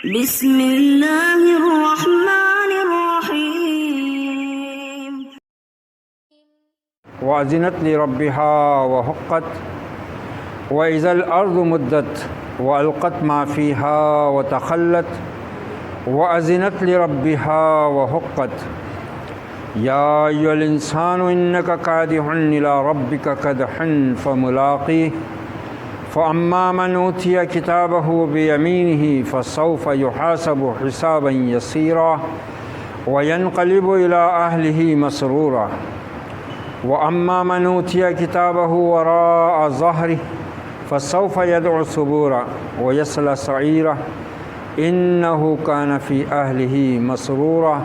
بسم اللہ الرحمن الرحیم وَأَذِنَتْ لِرَبِّهَا وَحُقَّتْ وَإِذَا الْأَرْضُ مُدَّتْ وَأَلْقَتْ مَا فِيهَا وَتَخَلَّتْ وَأَذِنَتْ لِرَبِّهَا وَحُقَّتْ يَا أَيُّهَا الْإِنسَانُ إِنَّكَ كَادِحٌ إِلَىٰ رَبِّكَ كَدْحًا فَمُلَاقِيهِ فَأَمَّا مَنْ أُوتِيَ كِتَابَهُ بِيَمِينِهِ فَسَوْفَ يُحَاسَبُ حِسَابًا يَسِيرًا وَيَنْقَلِبُ إِلَىٰ أَهْلِهِ مَسْرُورًا وَأَمَّا مَنْ أُوتِيَ كِتَابَهُ وَرَاءَ ظَهْرِهِ فَسَوْفَ يَدْعُو ثُبُورًا وَيَصْلَىٰ سَعِيرًا إِنَّهُ كَانَ فِي أَهْلِهِ مَسْرُورًا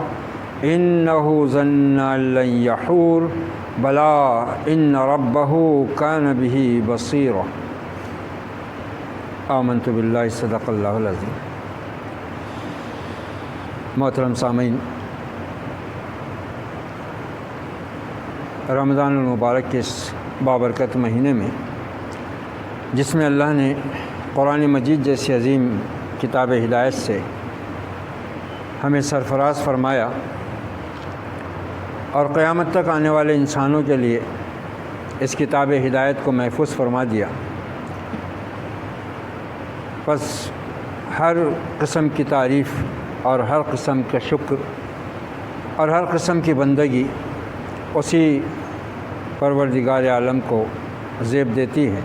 إِنَّهُ ظَنَّ أَن لَّن يَحُورَ بَلَىٰ إِنَّ رَبَّهُ كَانَ بِهِ بَصِيرًا آمنت باللہ صدق اللہ العظیم۔ محترم سامعین، رمضان المبارک کے اس بابرکت مہینے میں جس میں اللہ نے قرآن مجید جیسی عظیم کتاب ہدایت سے ہمیں سرفراز فرمایا اور قیامت تک آنے والے انسانوں کے لیے اس کتاب ہدایت کو محفوظ فرما دیا، بس ہر قسم کی تعریف اور ہر قسم کا شکر اور ہر قسم کی بندگی اسی پروردگار عالم کو زیب دیتی ہے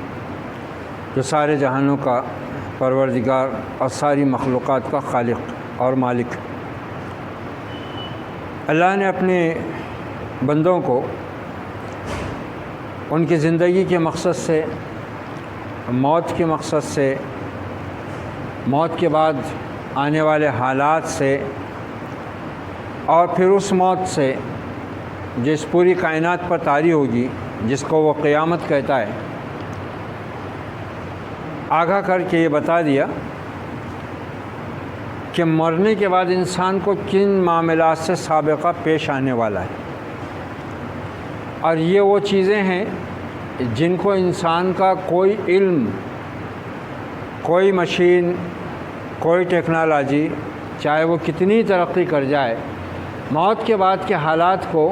جو سارے جہانوں کا پروردگار اور ساری مخلوقات کا خالق اور مالک۔ اللہ نے اپنے بندوں کو ان کی زندگی کے مقصد سے، موت کے مقصد سے، موت کے بعد آنے والے حالات سے اور پھر اس موت سے جس پوری کائنات پر طاری ہوگی، جس کو وہ قیامت کہتا ہے، آگاہ کر کے یہ بتا دیا کہ مرنے کے بعد انسان کو کن معاملات سے سابقہ پیش آنے والا ہے، اور یہ وہ چیزیں ہیں جن کو انسان کا کوئی علم، کوئی مشین، کوئی ٹیکنالوجی چاہے وہ کتنی ترقی کر جائے، موت کے بعد کے حالات کو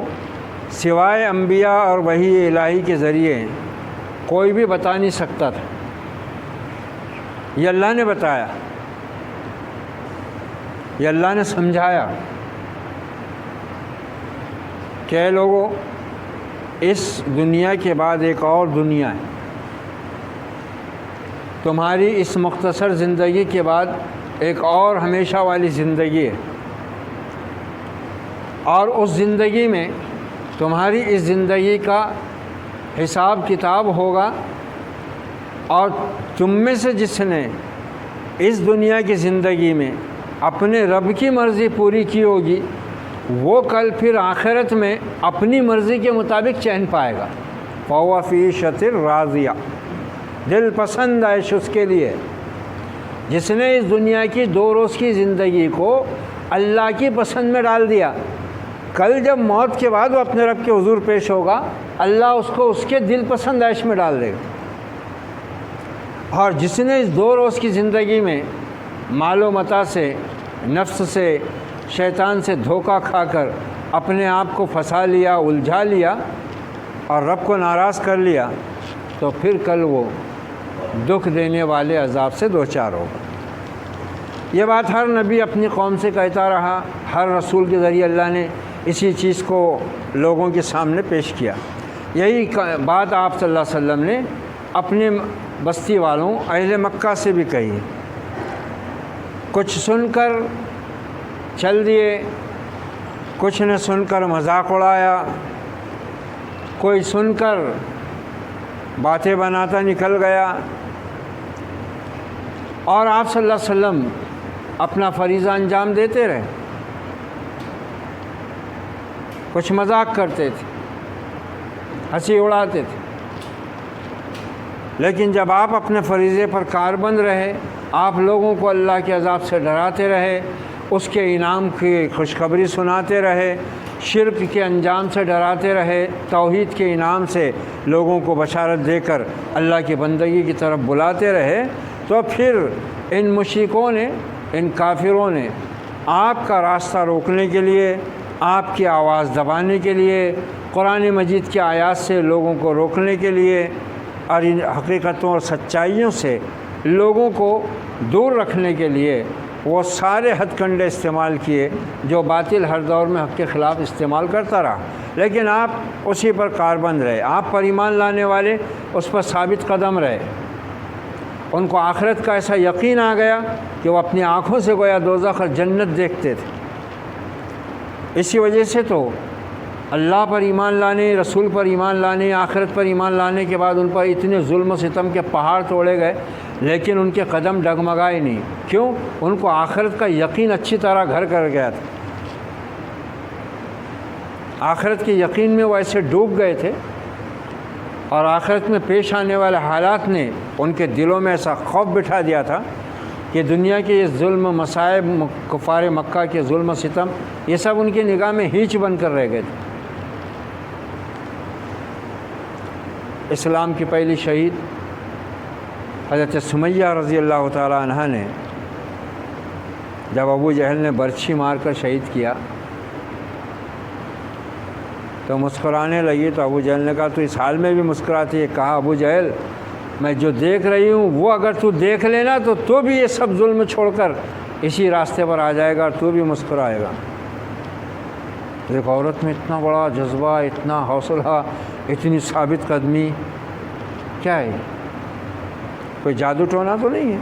سوائے انبیاء اور وحی الہی کے ذریعے کوئی بھی بتا نہیں سکتا تھا۔ یہ اللہ نے بتایا، یہ اللہ نے سمجھایا کہ اے لوگوں، اس دنیا کے بعد ایک اور دنیا ہے، تمہاری اس مختصر زندگی کے بعد ایک اور ہمیشہ والی زندگی ہے، اور اس زندگی میں تمہاری اس زندگی کا حساب کتاب ہوگا، اور تم میں سے جس نے اس دنیا کی زندگی میں اپنے رب کی مرضی پوری کی ہوگی، وہ کل پھر آخرت میں اپنی مرضی کے مطابق چین پائے گا۔ فَهُوَ فِي عِيشَةٍ رَاضِيَةٍ، دل پسند عیش اس کے لیے جس نے اس دنیا کی 2 روز کی زندگی کو اللہ کی پسند میں ڈال دیا۔ کل جب موت کے بعد وہ اپنے رب کے حضور پیش ہوگا، اللہ اس کو اس کے دل پسند عیش میں ڈال دے گا۔ اور جس نے اس 2 روز کی زندگی میں مال و متاع سے، نفس سے، شیطان سے دھوکہ کھا کر اپنے آپ کو پھنسا لیا، الجھا لیا اور رب کو ناراض کر لیا، تو پھر کل وہ دکھ دینے والے عذاب سے دوچار ہوگا۔ یہ بات ہر نبی اپنی قوم سے کہتا رہا، ہر رسول کے ذریعے اللہ نے اسی چیز کو لوگوں کے سامنے پیش کیا۔ یہی بات آپ صلی اللہ علیہ وسلم نے اپنے بستی والوں اہل مکہ سے بھی کہی ہے۔ کچھ سن کر چل دیے، کچھ نے سن کر مذاق اڑایا، کوئی سن کر باتیں بناتا نکل گیا، اور آپ صلی اللہ علیہ وسلم اپنا فریضہ انجام دیتے رہے۔ کچھ مذاق کرتے تھے، ہنسی اڑاتے تھے، لیکن جب آپ اپنے فریضے پر کاربند رہے، آپ لوگوں کو اللہ کے عذاب سے ڈراتے رہے، اس کے انعام کی خوشخبری سناتے رہے، شرک کے انجام سے ڈراتے رہے، توحید کے انعام سے لوگوں کو بشارت دے کر اللہ کی بندگی کی طرف بلاتے رہے، تو پھر ان مشرکوں نے ان کافروں نے آپ کا راستہ روکنے کے لیے، آپ کی آواز دبانے کے لیے، قرآن مجید کی آیات سے لوگوں کو روکنے کے لیے اور ان حقیقتوں اور سچائیوں سے لوگوں کو دور رکھنے کے لیے وہ سارے ہتھ کنڈے استعمال کیے جو باطل ہر دور میں حق کے خلاف استعمال کرتا رہا، لیکن آپ اسی پر کاربند رہے، آپ پر ایمان لانے والے اس پر ثابت قدم رہے۔ ان کو آخرت کا ایسا یقین آ گیا کہ وہ اپنی آنکھوں سے گویا دوزخ اور جنت دیکھتے تھے۔ اسی وجہ سے تو اللہ پر ایمان لانے، رسول پر ایمان لانے، آخرت پر ایمان لانے کے بعد ان پر اتنے ظلم و ستم کے پہاڑ توڑے گئے، لیکن ان کے قدم ڈگمگائے نہیں۔ کیوں؟ ان کو آخرت کا یقین اچھی طرح گھر کر گیا تھا۔ آخرت کے یقین میں وہ ایسے ڈوب گئے تھے، اور آخرت میں پیش آنے والے حالات نے ان کے دلوں میں ایسا خوف بٹھا دیا تھا کہ دنیا کے یہ ظلم و مصائب، کفار مکہ کے ظلم و ستم، یہ سب ان کی نگاہ میں ہیچ بن کر رہ گئے تھے۔ اسلام کی پہلی شہید حضرت سمیہ رضی اللہ تعالیٰ عنہ نے جب ابو جہل نے برچھی مار کر شہید کیا تو مسکرانے لگی، تو ابو جہل نے کہا تو اس حال میں بھی مسکراتی ہے؟ کہا ابو جہل میں جو دیکھ رہی ہوں وہ اگر تو دیکھ لینا تو بھی یہ سب ظلم چھوڑ کر اسی راستے پر آ جائے گا اور تو بھی مسکرائے گا۔ ایک عورت میں اتنا بڑا جذبہ، اتنا حوصلہ، اتنی ثابت قدمی، کیا ہے؟ کوئی جادو ٹونا تو نہیں ہے،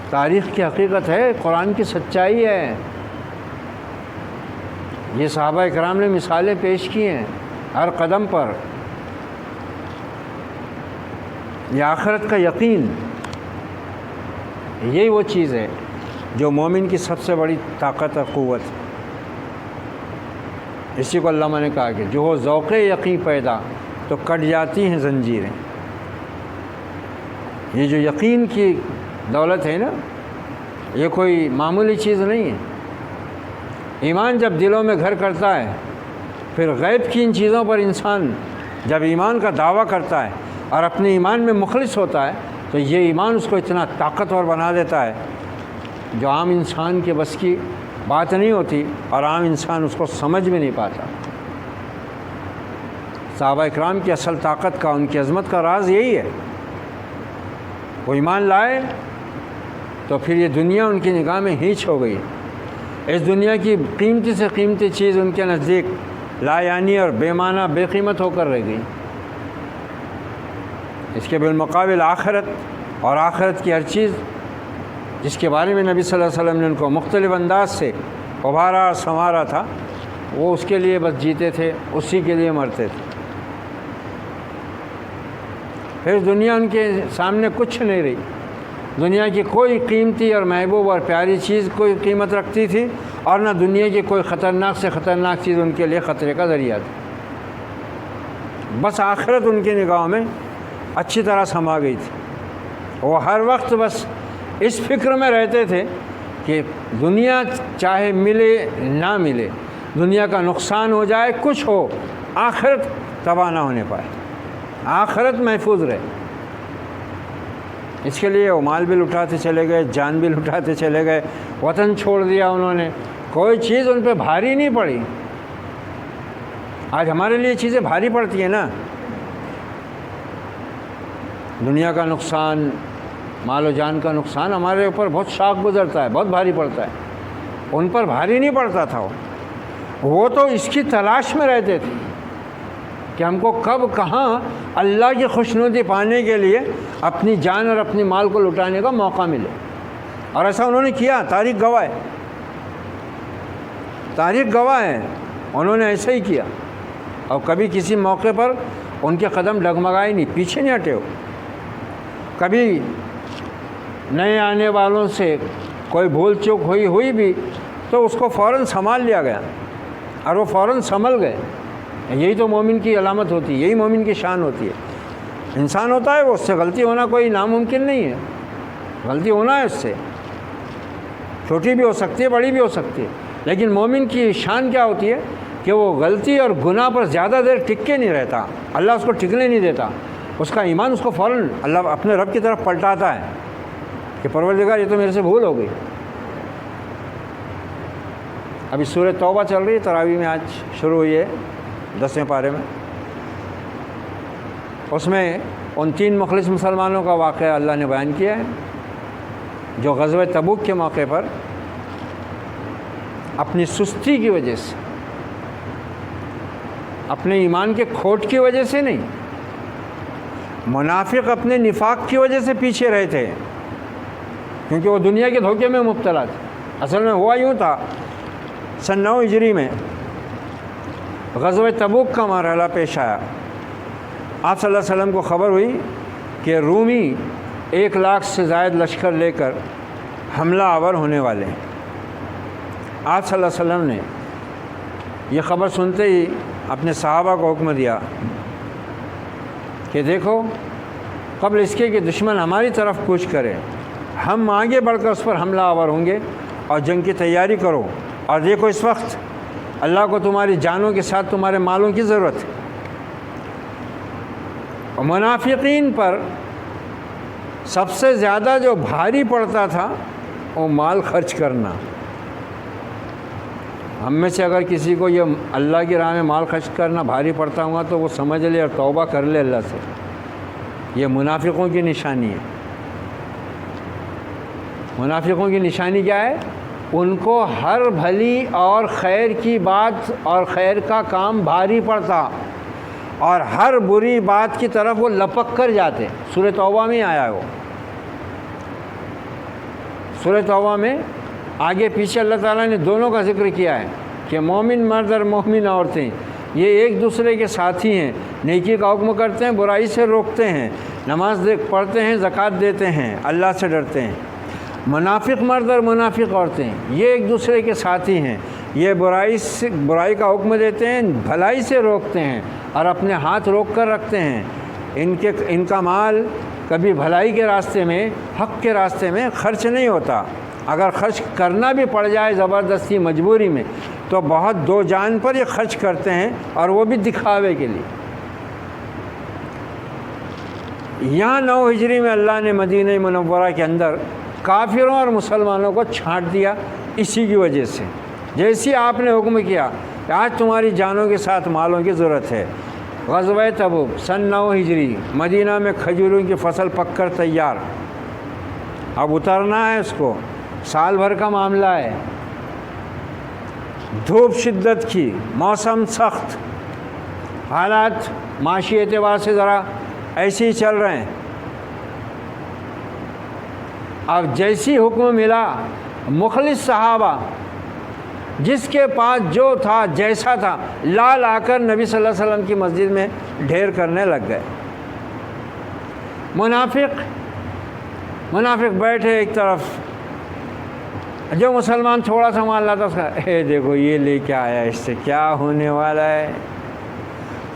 تاریخ کی حقیقت ہے، قرآن کی سچائی ہے۔ یہ صحابہ اکرام نے مثالیں پیش کی ہیں ہر قدم پر۔ یہ آخرت کا یقین، یہی وہ چیز ہے جو مومن کی سب سے بڑی طاقت اور قوت ہے۔ اسی کو علامہ نے کہا کہ جو ہو ذوق یقین پیدا تو کٹ جاتی ہیں زنجیریں۔ یہ جو یقین کی دولت ہے نا، یہ کوئی معمولی چیز نہیں ہے۔ ایمان جب دلوں میں گھر کرتا ہے، پھر غیب کی ان چیزوں پر انسان جب ایمان کا دعویٰ کرتا ہے اور اپنے ایمان میں مخلص ہوتا ہے تو یہ ایمان اس کو اتنا طاقتور بنا دیتا ہے جو عام انسان کے بس کی بات نہیں ہوتی، اور عام انسان اس کو سمجھ بھی نہیں پاتا۔ صحابہ اکرام کی اصل طاقت کا، ان کی عظمت کا راز یہی ہے، وہ ایمان لائے تو پھر یہ دنیا ان کی نگاہ میں ہیچ ہو گئی۔ اس دنیا کی قیمتی سے قیمتی چیز ان کے نزدیک لا یعنی اور بے معنی، بے قیمت ہو کر رہ گئی۔ اس کے بالمقابل آخرت، اور آخرت کی ہر چیز جس کے بارے میں نبی صلی اللہ علیہ وسلم نے ان کو مختلف انداز سے ابھارا اور سنوارا تھا، وہ اس کے لیے بس جیتے تھے، اسی کے لیے مرتے تھے۔ پھر دنیا ان کے سامنے کچھ نہیں رہی، دنیا کی کوئی قیمتی اور محبوب اور پیاری چیز کوئی قیمت رکھتی تھی، اور نہ دنیا کی کوئی خطرناک سے خطرناک چیز ان کے لیے خطرے کا ذریعہ تھی۔ بس آخرت ان کی نگاہوں میں اچھی طرح سما گئی تھی۔ وہ ہر وقت بس اس فکر میں رہتے تھے کہ دنیا چاہے ملے نہ ملے، دنیا کا نقصان ہو جائے، کچھ ہو، آخرت تباہ نہ ہونے پائے، آخرت محفوظ رہے۔ اس کے لیے وہ مال بھی لٹاتے چلے گئے، جان بھی لٹاتے چلے گئے، وطن چھوڑ دیا انہوں نے، کوئی چیز ان پہ بھاری نہیں پڑی۔ آج ہمارے لیے چیزیں بھاری پڑتی ہیں نا، دنیا کا نقصان، مال و جان کا نقصان ہمارے اوپر بہت شاق گزرتا ہے، بہت بھاری پڑتا ہے۔ ان پر بھاری نہیں پڑتا تھا۔ وہ تو اس کی تلاش میں رہتے تھے کہ ہم کو کب کہاں اللہ کی خوشنودی پانے کے لیے اپنی جان اور اپنی مال کو لٹانے کا موقع ملے، اور ایسا انہوں نے کیا۔ تاریخ گواہ ہے، تاریخ گواہ ہے، انہوں نے ایسا ہی کیا، اور کبھی کسی موقع پر ان کے قدم ڈگمگائے نہیں، پیچھے نہیں ہٹے ہو۔ کبھی نئے آنے والوں سے کوئی بھول چوک ہوئی بھی تو اس کو فوراً سنبھال لیا گیا، اور وہ فوراً سنبھل گئے۔ یہی تو مومن کی علامت ہوتی ہے، یہی مومن کی شان ہوتی ہے۔ انسان ہوتا ہے، وہ اس سے غلطی ہونا کوئی ناممکن نہیں ہے، غلطی ہونا ہے اس سے، چھوٹی بھی ہو سکتی ہے، بڑی بھی ہو سکتی ہے، لیکن مومن کی شان کیا ہوتی ہے کہ وہ غلطی اور گناہ پر زیادہ دیر ٹک کے نہیں رہتا، اللہ اس کو ٹکنے نہیں دیتا، اس کا ایمان اس کو فوراً اللہ اپنے رب کی طرف پلٹاتا ہے۔ کہ پروردگار یہ تو میرے سے بھول ہو گئی۔ ابھی سورہ توبہ چل رہی ہے، تراویح میں آج شروع ہوئی ہے 10ویں پارے میں، اس میں ان 3 مخلص مسلمانوں کا واقعہ اللہ نے بیان کیا ہے جو غزوہ تبوک کے موقع پر اپنی سستی کی وجہ سے، اپنے ایمان کے کھوٹ کی وجہ سے نہیں، منافق اپنے نفاق کی وجہ سے پیچھے رہے تھے، کیونکہ وہ دنیا کے دھوکے میں مبتلا تھے۔ اصل میں ہوا یوں تھا، سن 9 ہجری میں غزوہ تبوک کا مرحلہ پیش آیا۔ آپ صلی اللہ علیہ وسلم کو خبر ہوئی کہ رومی 1 لاکھ سے زائد لشکر لے کر حملہ آور ہونے والے ہیں۔ آپ صلی اللہ علیہ وسلم نے یہ خبر سنتے ہی اپنے صحابہ کو حکم دیا کہ دیکھو، قبل اس کے کہ دشمن ہماری طرف کوچ کرے، ہم آگے بڑھ کر اس پر حملہ آور ہوں گے اور جنگ کی تیاری کرو، اور دیکھو اس وقت اللہ کو تمہاری جانوں کے ساتھ تمہارے مالوں کی ضرورت ہے۔ اور منافقین پر سب سے زیادہ جو بھاری پڑتا تھا وہ مال خرچ کرنا۔ ہم میں سے اگر کسی کو یہ اللہ کی راہ میں مال خرچ کرنا بھاری پڑتا ہوا تو وہ سمجھ لے اور توبہ کر لے اللہ سے، یہ منافقوں کی نشانی ہے۔ منافقوں کی نشانی کیا ہے؟ ان کو ہر بھلی اور خیر کی بات اور خیر کا کام بھاری پڑتا اور ہر بری بات کی طرف وہ لپک کر جاتے۔ سورہ توبہ میں آیا ہے وہ، سورہ توبہ میں آگے پیچھے اللہ تعالیٰ نے دونوں کا ذکر کیا ہے کہ مومن مرد اور مومن عورتیں یہ ایک دوسرے کے ساتھی ہیں، نیکی کا حکم کرتے ہیں، برائی سے روکتے ہیں، نماز پڑھتے ہیں، زکوٰۃ دیتے ہیں، اللہ سے ڈرتے ہیں۔ منافق مرد اور منافق عورتیں یہ ایک دوسرے کے ساتھی ہیں، یہ برائی کا حکم دیتے ہیں، بھلائی سے روکتے ہیں اور اپنے ہاتھ روک کر رکھتے ہیں۔ ان کا مال کبھی بھلائی کے راستے میں، حق کے راستے میں خرچ نہیں ہوتا۔ اگر خرچ کرنا بھی پڑ جائے زبردستی مجبوری میں تو بہت دو جان پر یہ خرچ کرتے ہیں، اور وہ بھی دکھاوے کے لیے۔ یہاں 9 ہجری میں اللہ نے مدینہ منورہ کے اندر کافروں اور مسلمانوں کو چھانٹ دیا اسی کی وجہ سے۔ جیسی آپ نے حکم کیا کہ آج تمہاری جانوں کے ساتھ مالوں کی ضرورت ہے، غزوہ تبوک سن 9 ہجری، مدینہ میں کھجوروں کی فصل پک کر تیار، اب اترنا ہے اس کو، سال بھر کا معاملہ ہے، دھوپ شدت کی، موسم سخت، حالات معاشی اعتبار سے ذرا ایسے ہی چل رہے ہیں۔ اب جیسی حکم ملا، مخلص صحابہ جس کے پاس جو تھا جیسا تھا لا کر نبی صلی اللہ علیہ وسلم کی مسجد میں ڈھیر کرنے لگ گئے۔ منافق بیٹھے ایک طرف، جو مسلمان تھوڑا سا مال لاتا اس کا دیکھو یہ لے کے آیا، اس سے کیا ہونے والا ہے،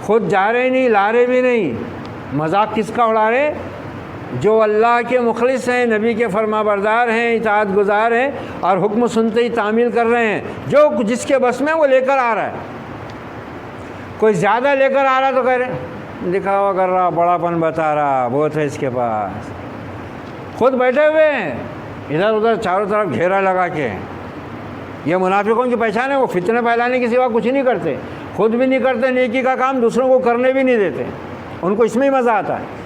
خود جا رہے نہیں، لا رہے بھی نہیں، مذاق کس کا اڑا رہے؟ جو اللہ کے مخلص ہیں، نبی کے فرما بردار ہیں، اطاعت گزار ہیں اور حکم سنتے ہی تعمیل کر رہے ہیں، جو جس کے بس میں وہ لے کر آ رہا ہے۔ کوئی زیادہ لے کر آ رہا تو کہہ رہے دکھاوا کر رہا، بڑا پن بتا رہا، بہت ہے اس کے پاس، خود بیٹھے ہوئے ہیں ادھر ادھر چاروں طرف گھیرا لگا کے۔ یہ منافقوں کی پہچان ہے، وہ فتنے پھیلانے کے سوا کچھ نہیں کرتے، خود بھی نہیں کرتے نیکی کا کام، دوسروں کو کرنے بھی نہیں دیتے، ان کو اس میں ہی مزہ آتا ہے۔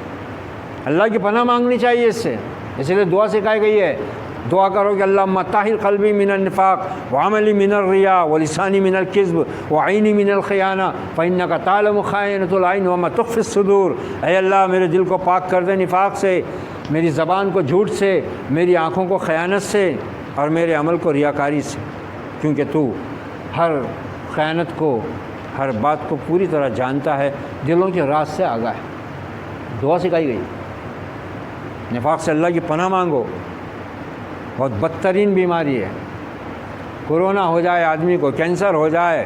اللہ کی پناہ مانگنی چاہیے اس سے، اس لیے دعا سکھائی گئی ہے، دعا کرو کہ اللہم طہر قلبی من النفاق وعملی من الریا ولسانی من الکذب وعینی من الخیانہ فإنک تعلم خائنۃ العین وما تخفی الصدور۔ اے اللہ میرے دل کو پاک کر دے نفاق سے، میری زبان کو جھوٹ سے، میری آنکھوں کو خیانت سے، اور میرے عمل کو ریاکاری سے، کیونکہ تو ہر خیانت کو، ہر بات کو پوری طرح جانتا ہے، دلوں کے راز سے آگاہ ہے۔ دعا سکھائی گئی، نفاق سے اللہ کی پناہ مانگو، بہت بدترین بیماری ہے۔ کورونا ہو جائے آدمی کو، کینسر ہو جائے،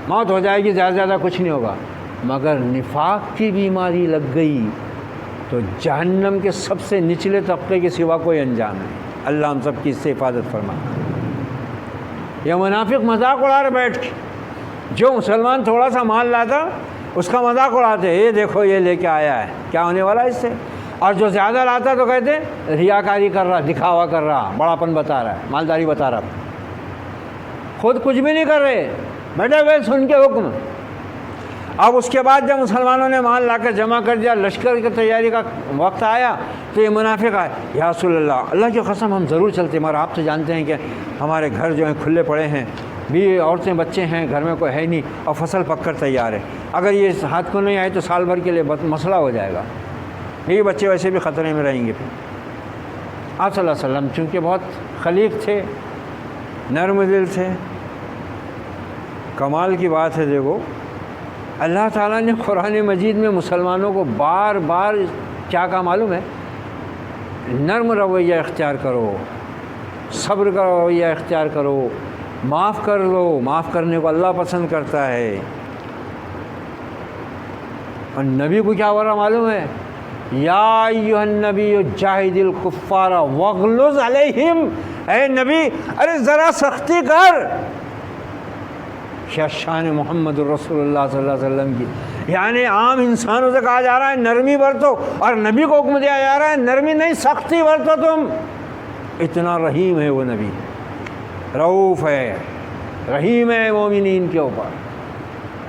موت ہو جائے گی، زیادہ سے زیادہ کچھ نہیں ہوگا، مگر نفاق کی بیماری لگ گئی تو جہنم کے سب سے نچلے طبقے کے سوا کوئی انجام نہیں۔ اللہ ہم سب کی اس سے حفاظت فرما۔ یہ منافق مذاق اڑا رہے بیٹھ کے، جو مسلمان تھوڑا سا مال لاتا اس کا مذاق اڑاتے، یہ دیکھو یہ لے کے آیا ہے، کیا ہونے والا ہے اس سے؟ اور جو زیادہ لاتا تو کہتے ریاکاری کر رہا، دکھاوا کر رہا، بڑاپن بتا رہا ہے، مالداری بتا رہا، خود کچھ بھی نہیں کر رہے، بیٹھے ہوئے سن کے حکم۔ اب اس کے بعد جب مسلمانوں نے مال لا کر جمع کر دیا، لشکر کی تیاری کا وقت آیا تو یہ منافق آئے، یا رسول اللہ، اللہ کی قسم ہم ضرور چلتے، مگر آپ تو جانتے ہیں کہ ہمارے گھر جو ہیں کھلے پڑے ہیں، بھی عورتیں بچے ہیں، گھر میں کوئی ہے نہیں، اور فصل پک کر تیار ہے، اگر یہ ہاتھ کو نہیں آئے تو سال بھر کے لیے مسئلہ ہو جائے گا، یہ بچے ویسے بھی خطرے میں رہیں گے۔ پھر آپ صلی اللہ علیہ وسلم چونکہ بہت خلیق تھے، نرم دل تھے، کمال کی بات ہے، دیکھو اللہ تعالیٰ نے قرآن مجید میں مسلمانوں کو بار بار کیا کہا معلوم ہے؟ نرم رویہ اختیار کرو، صبر کا رویہ اختیار کرو، معاف کر لو، معاف کرنے کو اللہ پسند کرتا ہے۔ اور نبی کو کیا ہو رہا معلوم ہے؟ یا ایھا النبی جاہد الکفار واغلظ علیہم، اے نبی ارے ذرا سختی کر، کیا شان محمد الرسول اللہ صلی اللہ علیہ وسلم کی، یعنی عام انسانوں سے کہا جا رہا ہے نرمی برتو، اور نبی کو حکم دیا جا رہا ہے نرمی نہیں سختی برتو تم۔ اتنا رحیم ہے وہ نبی، رؤوف ہے، رحیم ہے مومنین کے اوپر،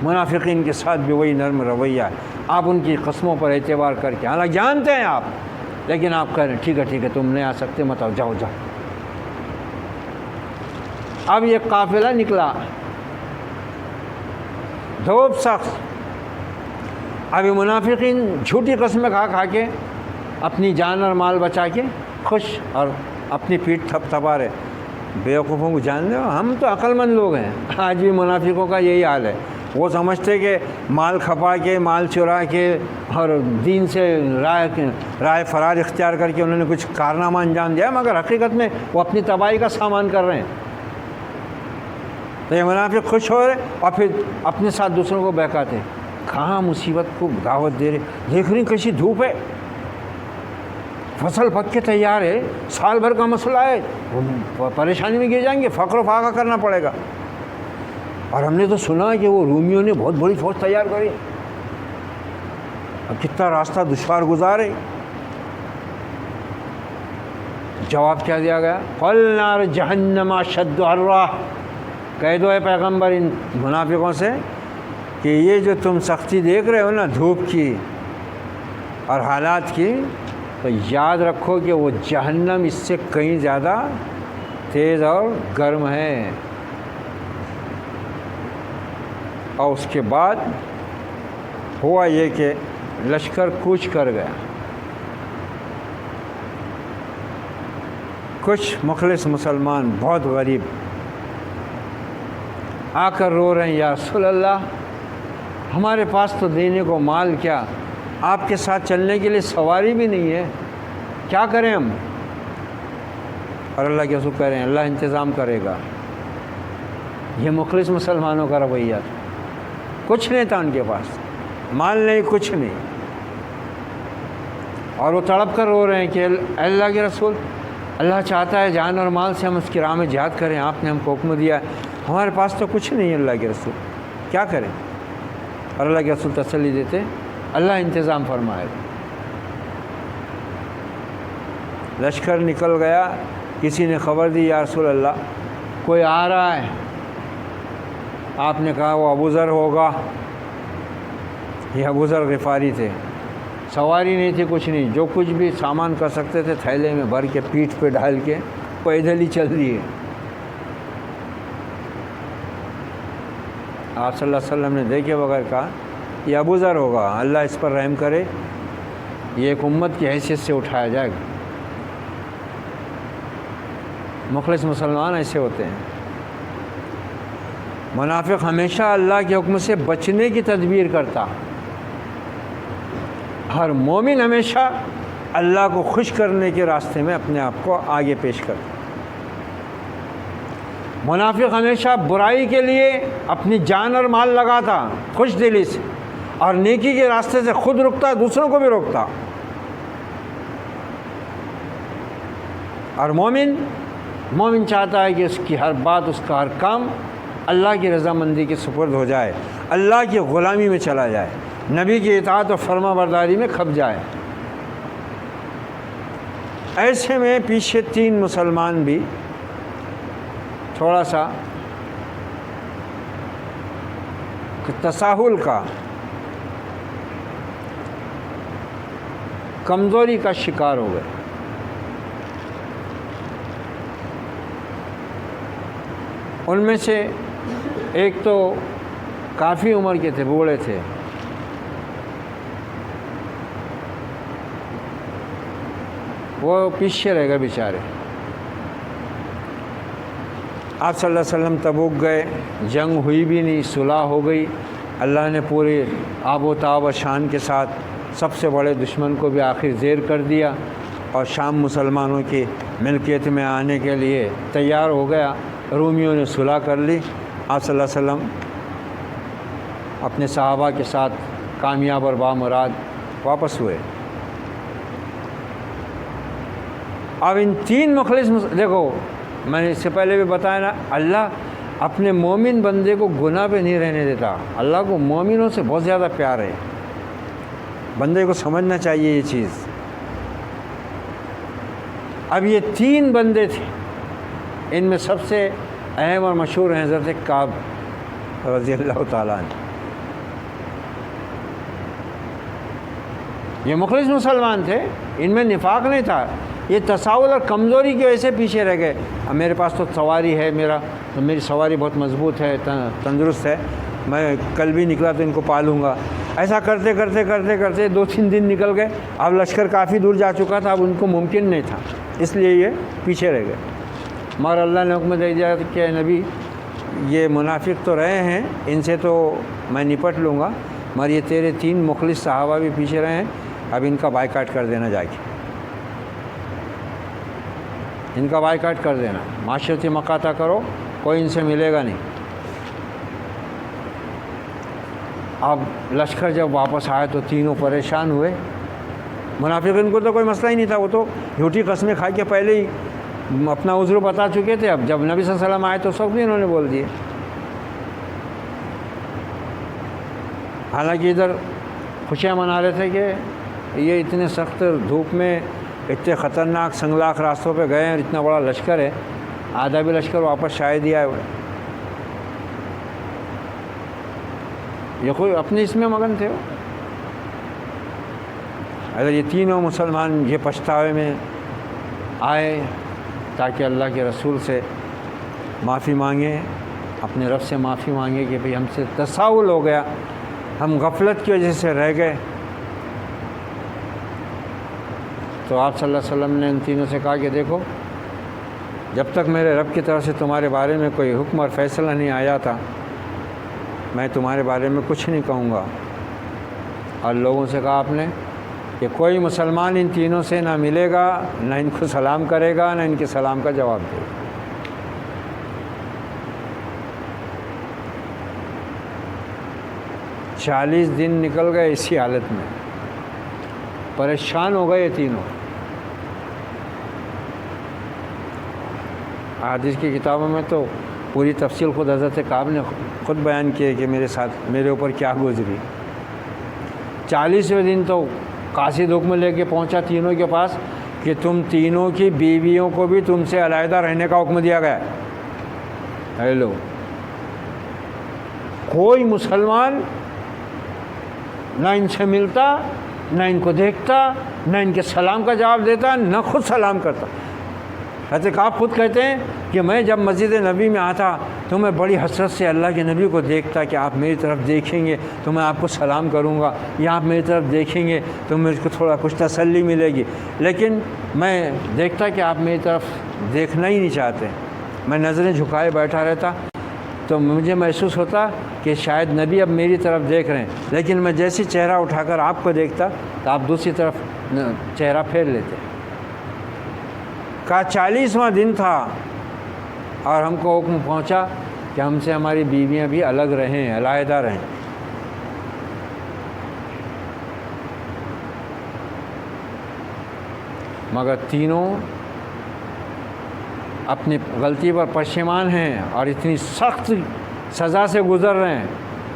منافقین کے ساتھ بھی وہی نرم رویہ ہے۔ آپ ان کی قسموں پر اعتبار کر کے، حالانکہ جانتے ہیں آپ، لیکن آپ کہہ رہے ہیں ٹھیک ہے ٹھیک ہے تم نہیں آ سکتے، مت آؤ، جاؤ جاؤ۔ اب یہ قافلہ نکلا، دھوپ سخت، ابھی منافقین جھوٹی قسمیں کھا کھا کے اپنی جان اور مال بچا کے خوش، اور اپنی پیٹھ تھپ تھپا رہے۔ بیوقوفوں کو جان دو، ہم تو عقل مند لوگ ہیں، آج بھی منافقوں کا یہی حال ہے، وہ سمجھتے کہ مال کھپا کے، مال چرا کے اور دین سے رائے فرار اختیار کر کے انہوں نے کچھ کارنامہ انجام دیا، مگر حقیقت میں وہ اپنی تباہی کا سامان کر رہے ہیں۔ تو یہ منافق خوش ہو رہے اور پھر اپنے ساتھ دوسروں کو بہکاتے، کہاں مصیبت کو دعوت دے رہے، دیکھ رہی کیسی دھوپ ہے، فصل پک کے تیار ہے، سال بھر کا مسئلہ ہے، پریشانی میں گر جائیں گے، فقر و فاقہ کرنا پڑے گا۔ اور ہم نے تو سنا کہ وہ رومیوں نے بہت بڑی فوج تیار کری، اب کتنا راستہ دشوار گزارے۔ جواب کیا دیا گیا؟ قل نار جہنم اشد حرا، کہہ دو اے پیغمبر ان منافقوں سے کہ یہ جو تم سختی دیکھ رہے ہو نا دھوپ کی اور حالات کی، تو یاد رکھو کہ وہ جہنم اس سے کہیں زیادہ تیز اور گرم ہے۔ اور اس کے بعد ہوا یہ کہ لشکر کوچ کر گیا، کچھ مخلص مسلمان بہت غریب آ کر رو رہے ہیں، یا رسول اللہ ہمارے پاس تو دینے کو مال کیا، آپ کے ساتھ چلنے کے لیے سواری بھی نہیں ہے، کیا کریں ہم؟ اور اللہ کے رسول کہہ رہے ہیں اللہ انتظام کرے گا۔ یہ مخلص مسلمانوں کا رویہ تھا، کچھ نہیں تھا ان کے پاس، مال نہیں، کچھ نہیں، اور وہ تڑپ کر رو رہے ہیں کہ اللہ کے رسول اللہ چاہتا ہے جان اور مال سے ہم اس کی راہ میں جہاد کریں، آپ نے ہم کو حکم دیا ہے، ہمارے پاس تو کچھ نہیں ہے اللہ کے رسول، کیا کریں؟ اور اللہ کے رسول تسلی دیتے اللہ انتظام فرمائے گا۔ لشکر نکل گیا، کسی نے خبر دی یا رسول اللہ کوئی آ رہا ہے، آپ نے کہا وہ ابو ذر ہوگا، یہ ابو ذر غفاری تھے، سواری نہیں تھی، کچھ نہیں، جو کچھ بھی سامان کر سکتے تھے تھیلے میں بھر کے پیٹھ پہ ڈال کے پیدل ہی چل دیے۔ آپ صلی اللہ علیہ وسلم نے دیکھے بغیر کہا یہ ابو ذر ہوگا، اللہ اس پر رحم کرے، یہ ایک امت کی حیثیت سے اٹھایا جائے گا۔ مخلص مسلمان ایسے ہوتے ہیں، منافق ہمیشہ اللہ کے حکم سے بچنے کی تدبیر کرتا، ہر مومن ہمیشہ اللہ کو خوش کرنے کے راستے میں اپنے آپ کو آگے پیش کرتا۔ منافق ہمیشہ برائی کے لیے اپنی جان اور مال لگاتا خوش دلی سے، اور نیکی کے راستے سے خود رکتا، دوسروں کو بھی روکتا۔ اور مومن چاہتا ہے کہ اس کی ہر بات، اس کا ہر کام اللہ کی رضامندی کے سپرد ہو جائے، اللہ کی غلامی میں چلا جائے، نبی کی اطاعت و فرما برداری میں کھپ جائے۔ ایسے میں پیچھے 3 مسلمان بھی تھوڑا سا تساہل کا، کمزوری کا شکار ہو گئے۔ ان میں سے ایک تو کافی عمر کے تھے، بوڑھے تھے، وہ پیچھے رہ گئے بیچارے۔ آپ صلی اللہ علیہ وسلم تبوک گئے، جنگ ہوئی بھی نہیں، صلح ہو گئی، اللہ نے پورے آب و تاب و شان کے ساتھ سب سے بڑے دشمن کو بھی آخر زیر کر دیا، اور شام مسلمانوں کی ملکیت میں آنے کے لیے تیار ہو گیا، رومیوں نے صلح کر لی۔ آپ صلی اللہ علیہ وسلم اپنے صحابہ کے ساتھ کامیاب اور بامراد واپس ہوئے۔ اب ان 3 مخلص دیکھو، میں نے اس سے پہلے بھی بتایا نا، اللہ اپنے مومن بندے کو گناہ پہ نہیں رہنے دیتا۔ اللہ کو مومنوں سے بہت زیادہ پیار ہے، بندے کو سمجھنا چاہیے یہ چیز۔ اب یہ 3 بندے تھے، ان میں سب سے اہم اور مشہور ہیں حضرت کعب رضی اللہ تعالیٰ عنہ۔ یہ مخلص مسلمان تھے، ان میں نفاق نہیں تھا، یہ تساہل اور کمزوری کی وجہ سے پیچھے رہ گئے۔ اب میرے پاس تو سواری ہے، میری سواری بہت مضبوط ہے، تندرست ہے، میں کل بھی نکلا تو ان کو پالوں گا۔ ایسا کرتے کرتے کرتے کرتے 2-3 دن نکل گئے، اب لشکر کافی دور جا چکا تھا، اب ان کو ممکن نہیں تھا، اس لیے یہ پیچھے رہ گئے۔ مگر اللہ نے حکم دے دیا کہ اے نبی، یہ منافق تو رہے ہیں، ان سے تو میں نپٹ لوں گا، مگر یہ تیرے 3 مخلص صحابہ بھی پیچھے رہے ہیں، اب ان کا بائیکاٹ کر دینا جا کے، ان کا بائیکاٹ کر دینا، معاشرتی مقاطع کرو، کوئی ان سے ملے گا نہیں۔ اب لشکر جب واپس آئے تو تینوں پریشان ہوئے۔ منافقین کو تو کوئی مسئلہ ہی نہیں تھا، وہ تو جھوٹی قسمیں کھا کے پہلے ہی اپنا عذر بتا چکے تھے۔ اب جب نبی صلی اللہ علیہ وسلم آئے تو سب بھی انہوں نے بول دیے۔ حالانکہ ادھر خوشیاں منا رہے تھے کہ یہ اتنے سخت دھوپ میں اتنے خطرناک سنگلاخ راستوں پہ گئے ہیں، اور اتنا بڑا لشکر ہے، آدھا بھی لشکر واپس شاید ہی آئے ہوئے، یہ کوئی اپنے اس میں مگن تھے۔ اگر یہ تینوں مسلمان یہ پچھتاوے میں آئے تاکہ اللہ کے رسول سے معافی مانگیں، اپنے رب سے معافی مانگے کہ بھئی ہم سے تساہل ہو گیا، ہم غفلت کی وجہ سے رہ گئے۔ تو آپ صلی اللہ علیہ وسلم نے ان تینوں سے کہا کہ دیکھو، جب تک میرے رب کی طرف سے تمہارے بارے میں کوئی حکم اور فیصلہ نہیں آیا تھا، میں تمہارے بارے میں کچھ نہیں کہوں گا۔ اور لوگوں سے کہا آپ نے کہ کوئی مسلمان ان تینوں سے نہ ملے گا، نہ ان کو سلام کرے گا، نہ ان کے سلام کا جواب دے گا۔ 40 دن نکل گئے اسی حالت میں، پریشان ہو گئے یہ تینوں۔ حدیث کی کتابوں میں تو پوری تفصیل خود حضرت کعب نے خود بیان کی ہے کہ میرے اوپر کیا گزری۔ 40ویں دن تو قاصد حکم لے کے پہنچا تینوں کے پاس کہ تم تینوں کی بیویوں کو بھی تم سے علیحدہ رہنے کا حکم دیا گیا ہے۔ ہیلو، کوئی مسلمان نہ ان سے ملتا، نہ ان کو دیکھتا، نہ ان کے سلام کا جواب دیتا، نہ خود سلام کرتا۔ حضرت کعب خود کہتے ہیں کہ میں جب مسجد نبی میں آتا تو میں بڑی حسرت سے اللہ کے نبی کو دیکھتا کہ آپ میری طرف دیکھیں گے تو میں آپ کو سلام کروں گا، یا آپ میری طرف دیکھیں گے تو مجھ کو تھوڑا کچھ تسلی ملے گی، لیکن میں دیکھتا کہ آپ میری طرف دیکھنا ہی نہیں چاہتے، میں نظریں جھکائے بیٹھا رہتا، تو مجھے محسوس ہوتا کہ شاید نبی اب میری طرف دیکھ رہے ہیں، لیکن میں جیسی چہرہ اٹھا کر آپ کو دیکھتا تو آپ دوسری طرف چہرہ پھیر لیتے۔ کا 40واں دن تھا اور ہم کو حکم پہنچا کہ ہم سے ہماری بیویاں بھی الگ رہیں، علیحدہ رہیں۔ مگر تینوں اپنی غلطی پر پشیمان ہیں اور اتنی سخت سزا سے گزر رہے ہیں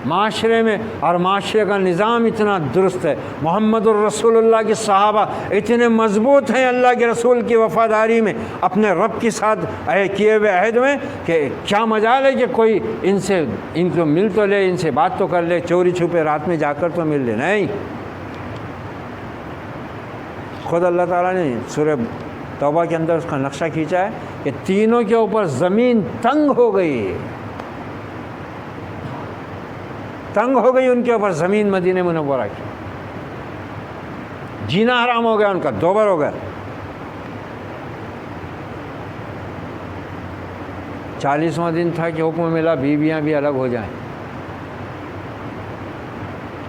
معاشرے میں، اور معاشرے کا نظام اتنا درست ہے، محمد الرسول اللہ کے صحابہ اتنے مضبوط ہیں اللہ کے رسول کی وفاداری میں، اپنے رب کے ساتھ کیے ہوئے عہد میں، کہ کیا مجال ہے کہ کوئی ان کو مل تو لے، ان سے بات تو کر لے، چوری چھپے رات میں جا کر تو مل لے، نہیں۔ خود اللہ تعالیٰ نے سورہ توبہ کے اندر اس کا نقشہ کھینچا ہے کہ تینوں کے اوپر زمین تنگ ہو گئی، تنگ ہو گئی ان کے اوپر زمین مدینہ منورہ کی، جینا حرام ہو گیا ان کا، دوبر ہو گیا۔ 40واں دن تھا کہ حکم ملا بیویاں بھی الگ ہو جائیں۔